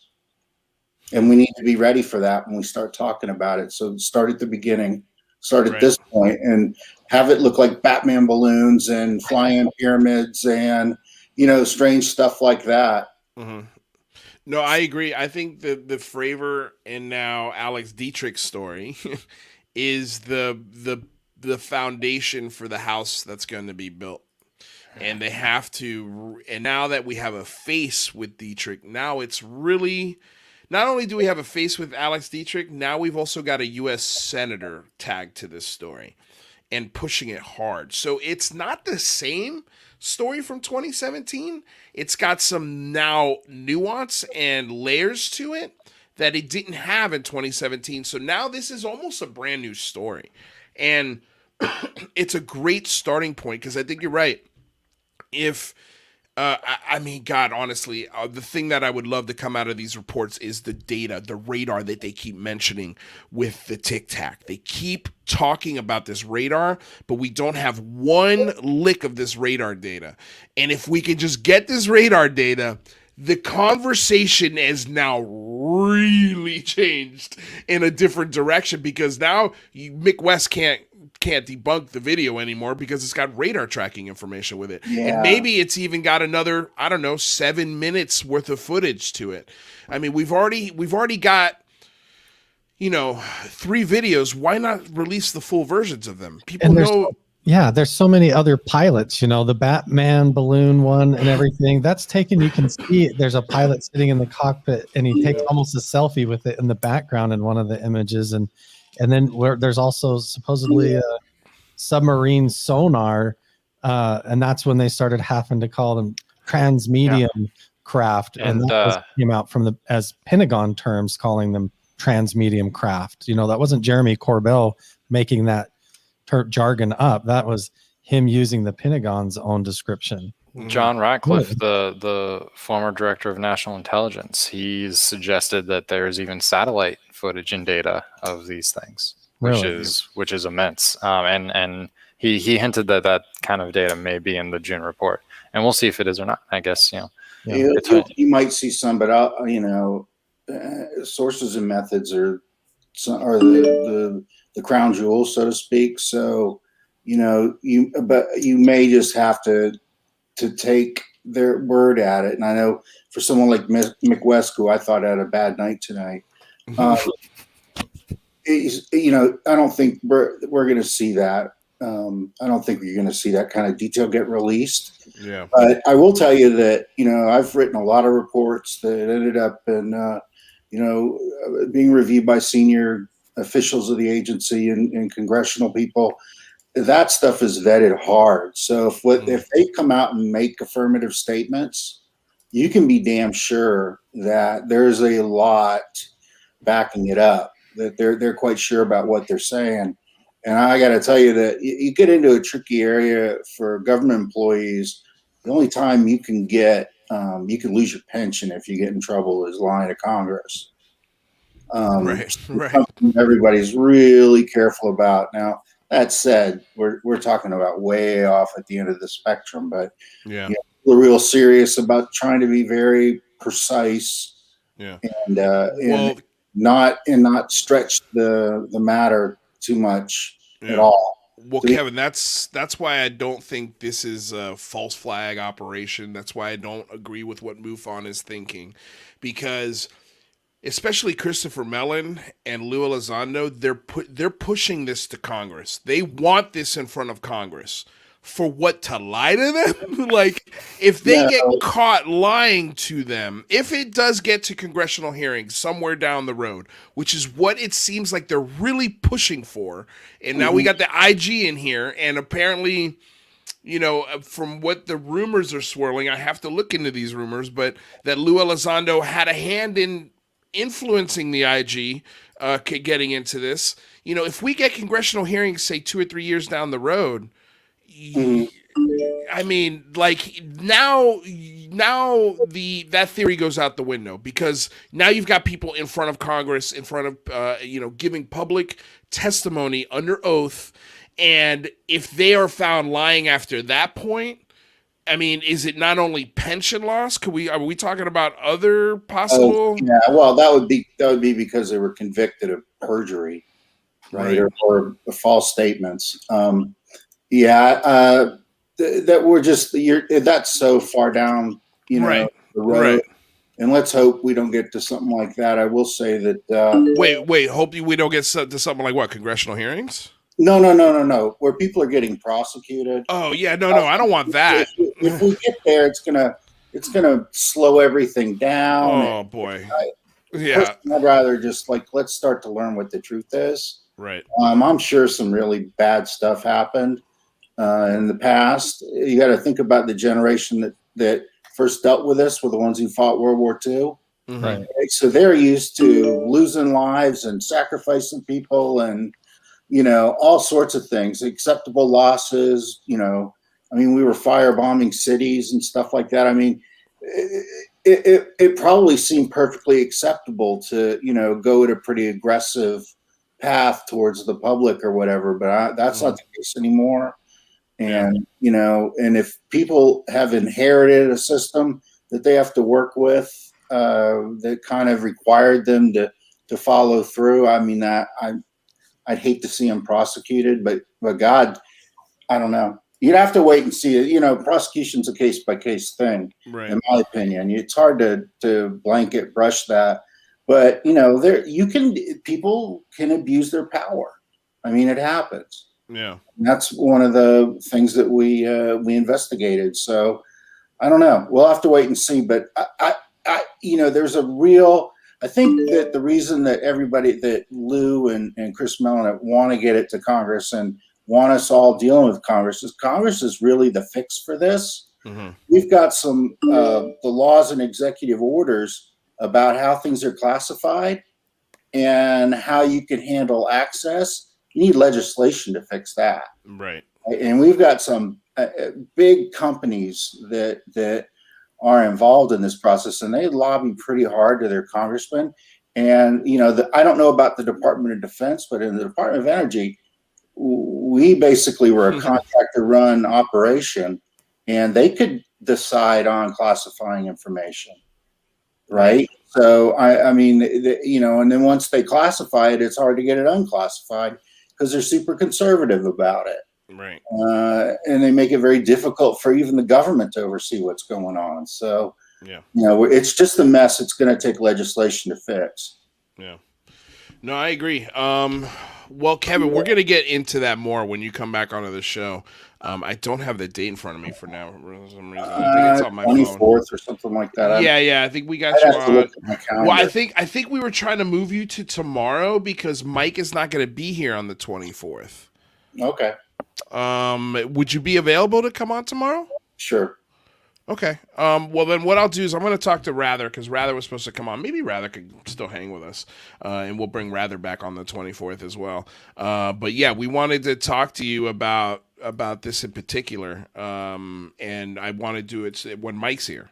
And we need to be ready for that when we start talking about it. So start at the beginning, start at this point, and have it look like Batman balloons and flying pyramids and, strange stuff like that. Mm-hmm. No, I agree. I think the Fravor and now Alex Dietrich story is the foundation for the house that's going to be built. And they have to, and now that we have a face with Dietrich, now it's really, not only do we have a face with Alex Dietrich, now we've also got a U.S. Senator tagged to this story and pushing it hard. So it's not the same story from 2017. It's got some now nuance and layers to it that it didn't have in 2017. So now this is almost a brand new story. And it's a great starting point, because I think you're right. If, God, honestly, the thing that I would love to come out of these reports is the data, the radar that they keep mentioning with the Tic Tac. They keep talking about this radar, but we don't have one lick of this radar data. And if we can just get this radar data, the conversation is now really changed in a different direction, because now Mick West can't debunk the video anymore because it's got radar tracking information with it. Yeah. And maybe it's even got another, 7 minutes worth of footage to it. I mean, we've already got, 3 videos. Why not release the full versions of them? People know. Yeah, there's so many other pilots, the Batman balloon one and everything. That's taken, you can see there's a pilot sitting in the cockpit and he takes almost a selfie with it in the background in one of the images. And then there's also supposedly a submarine sonar. And that's when they started having to call them transmedium craft. And that came out as Pentagon terms, calling them transmedium craft. That wasn't Jeremy Corbell making that jargon up. That was him using the Pentagon's own description. John Ratcliffe, the former director of national intelligence, he's suggested that there's even satellite footage and data of these things, which is immense. And he hinted that kind of data may be in the June report, and we'll see if it is or not. I guess you might see some, but sources and methods are the crown jewel, so to speak. So, but you may just have to take their word at it. And I know for someone like McWest, who I thought had a bad night tonight, I don't think we're going to see that. I don't think you're going to see that kind of detail get released. Yeah. But I will tell you that, I've written a lot of reports that ended up in, being reviewed by senior officials of the agency and congressional people. That stuff is vetted hard. So if they come out and make affirmative statements, you can be damn sure that there's a lot backing it up, that they're quite sure about what they're saying. And I got to tell you that you get into a tricky area for government employees. The only time you can you can lose your pension if you get in trouble is lying to Congress. Right. Everybody's really careful about. Now, that said, we're talking about way off at the end of the spectrum, but we're real serious about trying to be very precise and not stretch the matter too much at all. Well, Kevin, that's why I don't think this is a false flag operation. That's why I don't agree with what MUFON is thinking, because especially Christopher Mellon and Lou Elizondo, they're pushing this to Congress. They want this in front of Congress. For what, to lie to them? Like, if they get caught lying to them, if it does get to congressional hearings somewhere down the road, which is what it seems like they're really pushing for, and now we got the IG in here, and apparently, from what the rumors are swirling, I have to look into these rumors, but that Lou Elizondo had a hand in influencing the IG getting into this. If we get congressional hearings, say 2 or 3 years down the road, I mean, like now that theory goes out the window, because now you've got people in front of Congress, in front of giving public testimony under oath, and if they are found lying after that point, I mean, is it not only pension loss? Are we talking about other possible? Well, that would be because they were convicted of perjury, right? Or false statements. That we're just that's so far down, the road. Right. And let's hope we don't get to something like that. I will say that. Wait. Hope we don't get to something like what? Congressional hearings? No. Where people are getting prosecuted. Oh yeah, no. I don't want that. If we get there, it's gonna slow everything down. Oh boy. I'd rather just let's start to learn what the truth is. Right. I'm sure some really bad stuff happened in the past. You got to think about the generation that first dealt with this were the ones who fought World War II. Mm-hmm. Right. So they're used to losing lives and sacrificing people and, all sorts of things, acceptable losses, I mean, we were firebombing cities and stuff like that. I mean, it probably seemed perfectly acceptable to, go at a pretty aggressive path towards the public or whatever, but that's not the case anymore. And, and if people have inherited a system that they have to work with, that kind of required them to follow through, I mean, I'd hate to see them prosecuted, but God, I don't know. You'd have to wait and see it. Prosecution's a case by case thing, right? In my opinion, it's hard to blanket brush that, but people can abuse their power. I mean, it happens. Yeah. And that's one of the things that we investigated. So I don't know. We'll have to wait and see. But I there's a real. I think that the reason that everybody, that Lou and Chris Mellon want to get it to Congress and want us all dealing with Congress is really the fix for this. Mm-hmm. We've got some the laws and executive orders about how things are classified and how you can handle access. You need legislation to fix that. Right. And we've got some big companies that are involved in this process, and they lobby pretty hard to their congressmen. And, I don't know about the Department of Defense, but in the Department of Energy, we basically were a contractor run operation, and they could decide on classifying information. Right. So, and then once they classify it, it's hard to get it unclassified because they're super conservative about it. Right. And they make it very difficult for even the government to oversee what's going on. So, yeah, it's just a mess. It's going to take legislation to fix. Yeah. No, I agree. Well, Kevin, we're going to get into that more when you come back onto the show. I don't have the date in front of me for now for some reason. I think it's on my 24th phone. or something like that. Yeah. I think we got you on. Well, I think we were trying to move you to tomorrow because Mike is not going to be here on the 24th. Okay. Would you be available to come on tomorrow? Sure. Okay. Well, then what I'll do is I'm going to talk to Rather because Rather was supposed to come on. Maybe Rather could still hang with us, and we'll bring Rather back on the 24th as well. But yeah, we wanted to talk to you about this in particular, and I want to do it when Mike's here.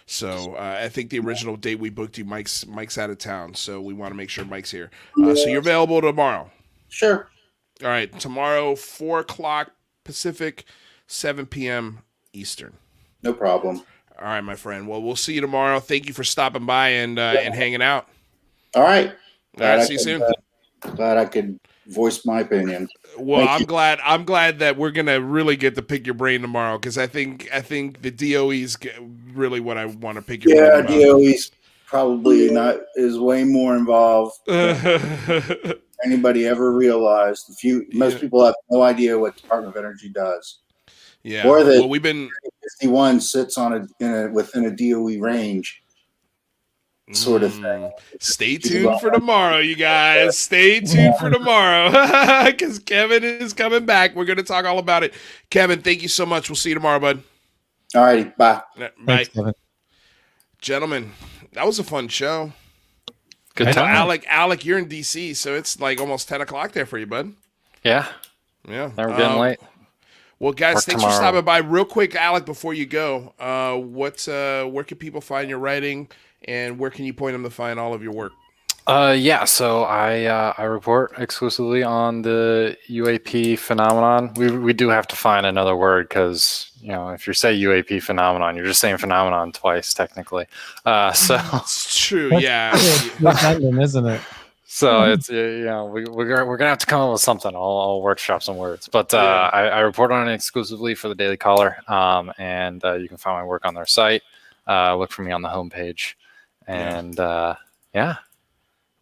So I think the original date we booked you, Mike's out of town, so we want to make sure Mike's here. So you're available tomorrow? Sure. All right, tomorrow 4:00 Pacific, 7 p.m. Eastern. No problem. All right, my friend. Well, we'll see you tomorrow. Thank you for stopping by and hanging out. All right. All right. See you soon. Glad I could voice my opinion. Well, I'm glad that we're gonna really get to pick your brain tomorrow because I think the DOE's really what I want to pick your brain about. Yeah, DOE's probably not is way more involved than anybody ever realized. Most people have no idea what Department of Energy does. Yeah. Or that we've been 51 sits on within a DOE range, sort of thing. Stay tuned for tomorrow, you guys. Stay tuned for tomorrow because Kevin is coming back. We're going to talk all about it. Kevin, thank you so much. We'll see you tomorrow, bud. All righty. Bye. Bye. Thanks, Kevin. Gentlemen, that was a fun show. Good time. Alec, you're in DC, so it's like almost 10 o'clock there for you, bud. Yeah. Yeah. Now we're getting late. Well, guys, Work thanks tomorrow. for stopping by. Real quick, Alec, before you go, where can people find your writing, and where can you point them to find all of your work? So I report exclusively on the UAP phenomenon. We do have to find another word because if you say UAP phenomenon, you're just saying phenomenon twice technically. So it's true, yeah. It's redundant, isn't it? So it's we're gonna have to come up with something. I'll workshop some words, but I report on it exclusively for the Daily Caller, and you can find my work on their site. Look for me on the homepage, and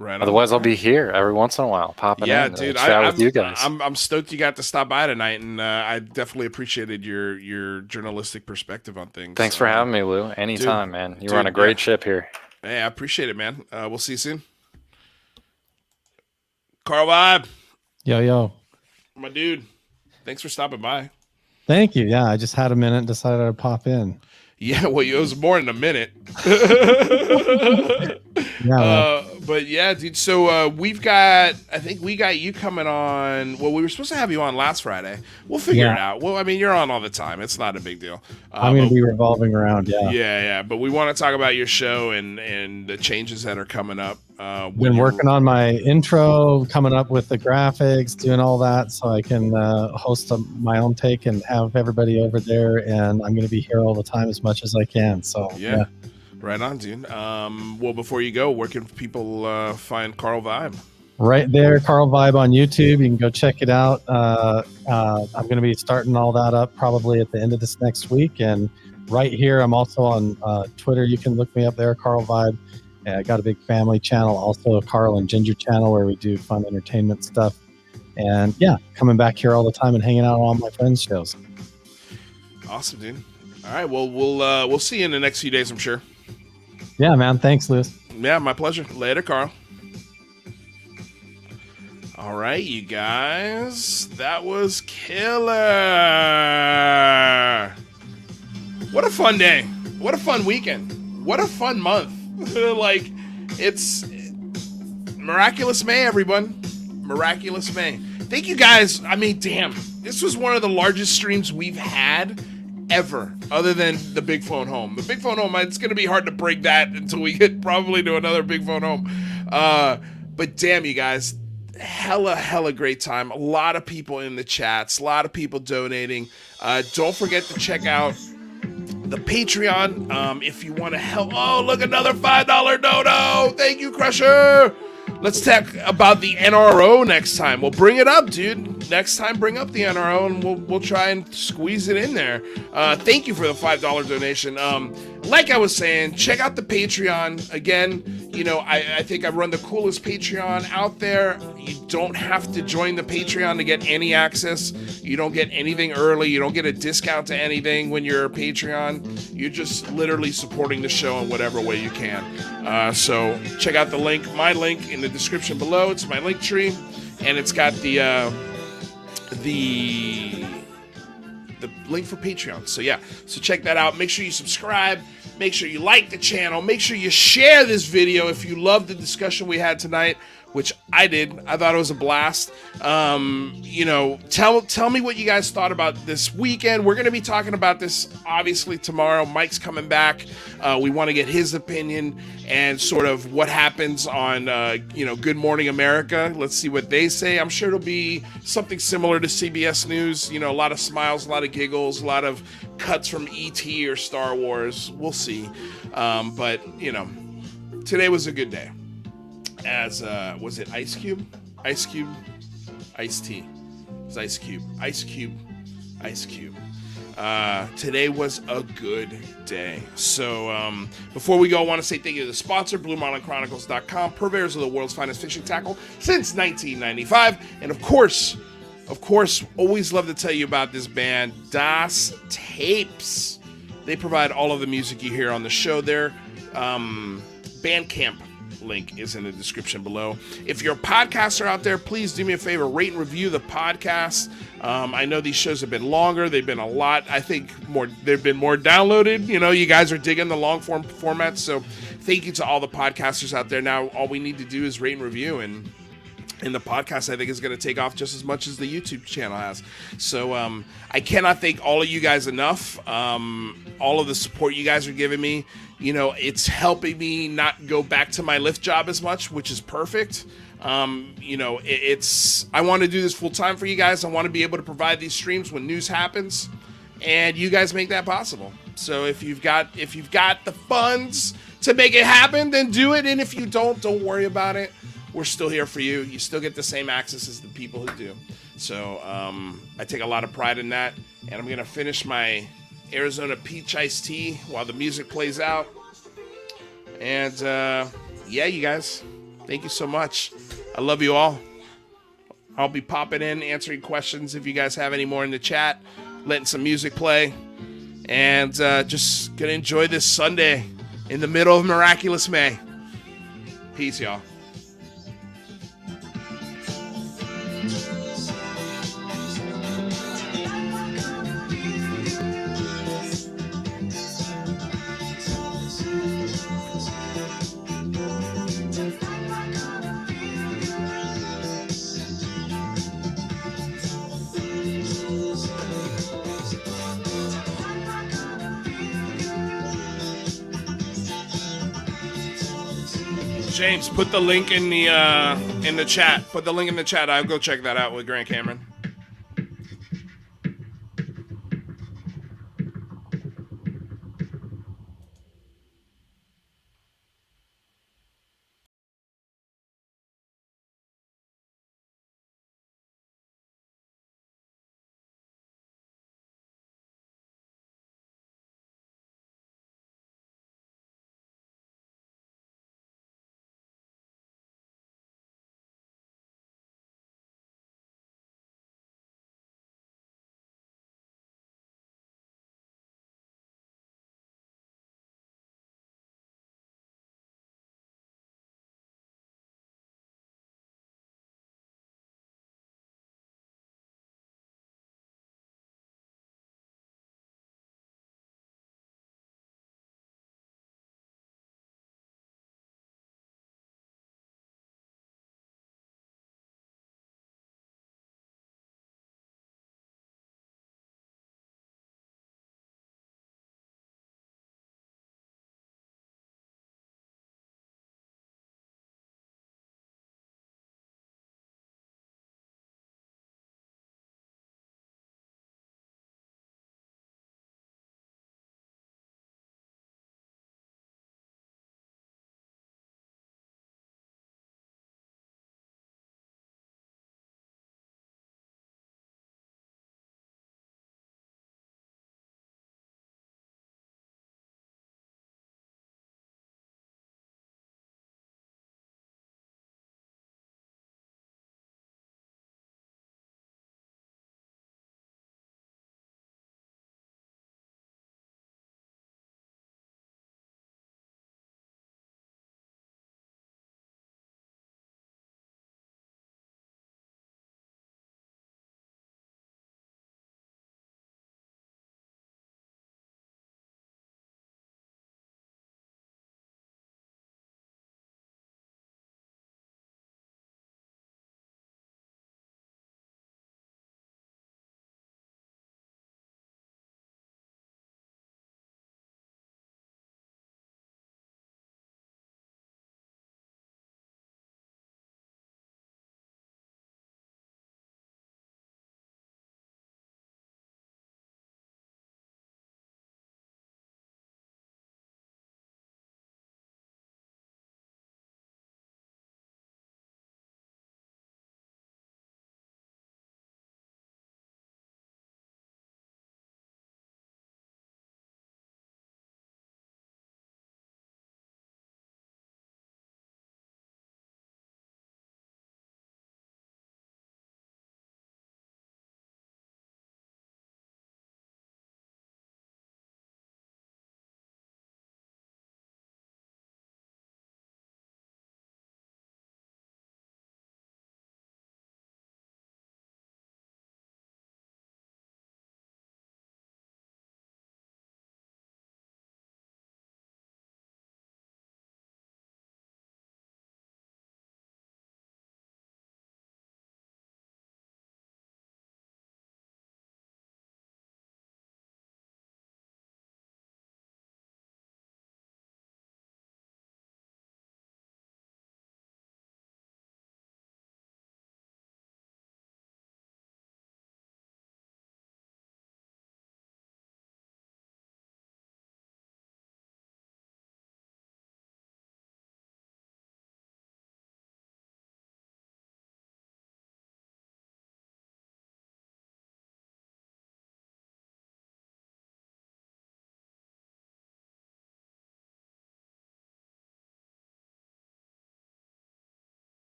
Right. Otherwise, I'll be here every once in a while, popping in, dude. chat with you guys. I'm stoked you got to stop by tonight, and I definitely appreciated your journalistic perspective on things. Thanks for having me, Lou. Anytime, man. You run a great ship here. Hey, I appreciate it, man. We'll see you soon. Carl Vibe. Yo. My dude. Thanks for stopping by. Thank you. Yeah, I just had a minute and decided I'd pop in. Yeah, well, it was more than a minute. But yeah, dude. So I think we got you coming on. Well, we were supposed to have you on last Friday. We'll figure it out. Well, I mean, you're on all the time. It's not a big deal. I'm going to be revolving around. Yeah. Yeah. But we want to talk about your show and the changes that are coming up. Been working on my intro, coming up with the graphics, doing all that, so I can host my own take and have everybody over there. And I'm going to be here all the time as much as I can. So yeah. Right on, dude. Well, before you go, where can people find Carl Vibe? Right there, Carl Vibe on YouTube. You can go check it out. I'm going to be starting all that up probably at the end of this next week. And right here, I'm also on Twitter. You can look me up there, Carl Vibe. I got a big family channel, also a Carl and Ginger channel where we do fun entertainment stuff. And yeah, coming back here all the time and hanging out on all my friends' shows. Awesome, dude. All right, well, we'll see you in the next few days, I'm sure. Yeah, man. Thanks, Lewis. Yeah, my pleasure. Later, Carl. All right, you guys. That was killer. What a fun day. What a fun weekend. What a fun month. Like, it's Miraculous May, everyone. Miraculous May. Thank you guys. I mean, damn. This was one of the largest streams we've had ever, other than the Big Phone Home. The Big Phone Home, it's going to be hard to break that until we get probably to another Big Phone Home. But damn, you guys, hella great time. A lot of people in the chats, a lot of people donating. Don't forget to check out the Patreon if you want to help. Oh, look, another $5 dono. Thank you, Crusher. Let's talk about the NRO next time. We'll bring it up, dude. Next time, bring up the NRO, and we'll try and squeeze it in there. Thank you for the $5 donation. Like I was saying, check out the Patreon. Again, you know, I think I run the coolest Patreon out there. You don't have to join the Patreon to get any access. You don't get anything early. You don't get a discount to anything when you're a Patreon. You're just literally supporting the show in whatever way you can. So check out the link, my link in the description below. It's my Linktree, and it's got the link for Patreon. So yeah, so check that out. Make sure you subscribe. Make sure you like the channel. Make sure you share this video if you love the discussion we had tonight, which I did. I thought it was a blast. You know, tell me what you guys thought about this weekend. We're going to be talking about this obviously tomorrow. Mike's coming back. We want to get his opinion and sort of what happens on, you know, Good Morning America. Let's see what they say. I'm sure it'll be something similar to CBS News. You know, a lot of smiles, a lot of giggles, a lot of cuts from E.T. or Star Wars. We'll see. But, you know, today was a good day. As was it Ice Cube? Ice Cube? Ice T. It was Ice Cube. Ice Cube. Ice Cube. Today was a good day. So before we go, I want to say thank you to the sponsor, BlueMarlinChronicles.com, purveyors of the world's finest fishing tackle since 1995. And of course, always love to tell you about this band, Das Tapes. They provide all of the music you hear on the show. Their Bandcamp link is in the description below. If you're a podcaster out there, please do me a favor, rate and review the podcast. I know these shows have been longer. They've been a lot, I think, they've been more downloaded. You know, you guys are digging the long form format. So thank you to all the podcasters out there. Now, all we need to do is rate and review, and the podcast, I think, is going to take off just as much as the YouTube channel has. So I cannot thank all of you guys enough. All of the support you guys are giving me. You know, it's helping me not go back to my Lyft job as much, which is perfect. You know, I want to do this full time for you guys. I want to be able to provide these streams when news happens, and you guys make that possible. So if you've got the funds to make it happen, then do it. And if you don't worry about it. We're still here for you. You still get the same access as the people who do. So I take a lot of pride in that. And I'm going to finish my Arizona Peach Iced Tea while the music plays out. And yeah, you guys, thank you so much. I love you all. I'll be popping in, answering questions if you guys have any more in the chat, letting some music play. And just going to enjoy this Sunday in the middle of Miraculous May. Peace, y'all. James, put the link in the chat. Put the link in the chat. I'll go check that out with Grant Cameron.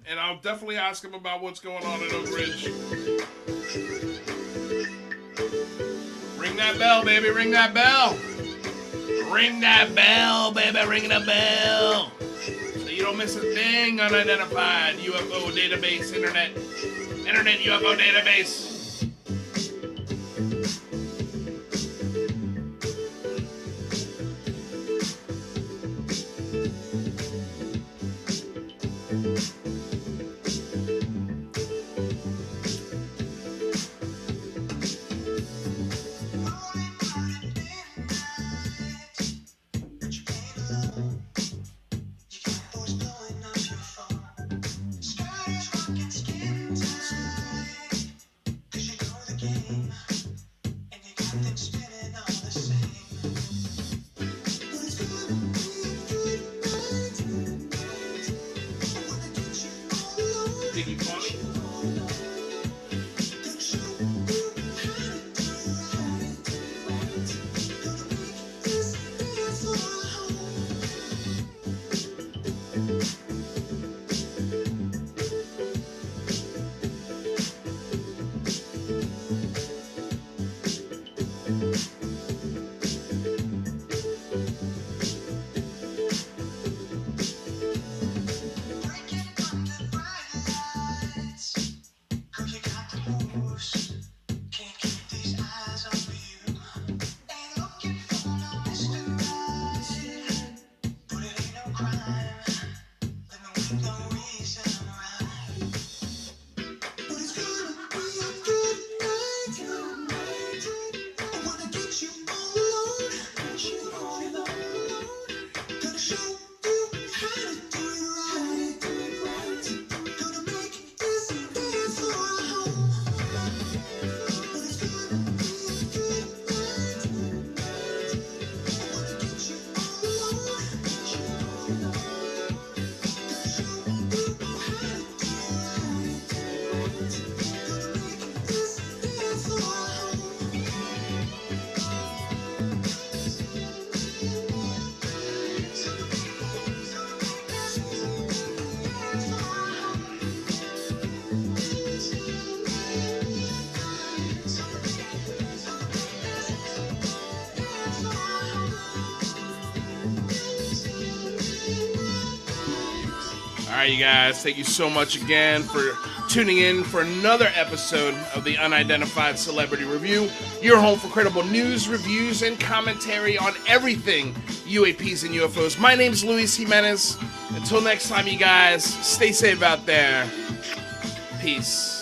and I'll definitely ask him about what's going on at Oak Ridge. Ring that bell, baby. Ring that bell. Ring that bell, baby. Ring the bell. So you don't miss a thing. Unidentified UFO database, internet UFO database. All right, you guys, thank you so much again for tuning in for another episode of the Unidentified Celebrity Review, your home for credible news, reviews, and commentary on everything UAPs and UFOs. My name's Luis Jimenez. Until next time, you guys, stay safe out there. Peace.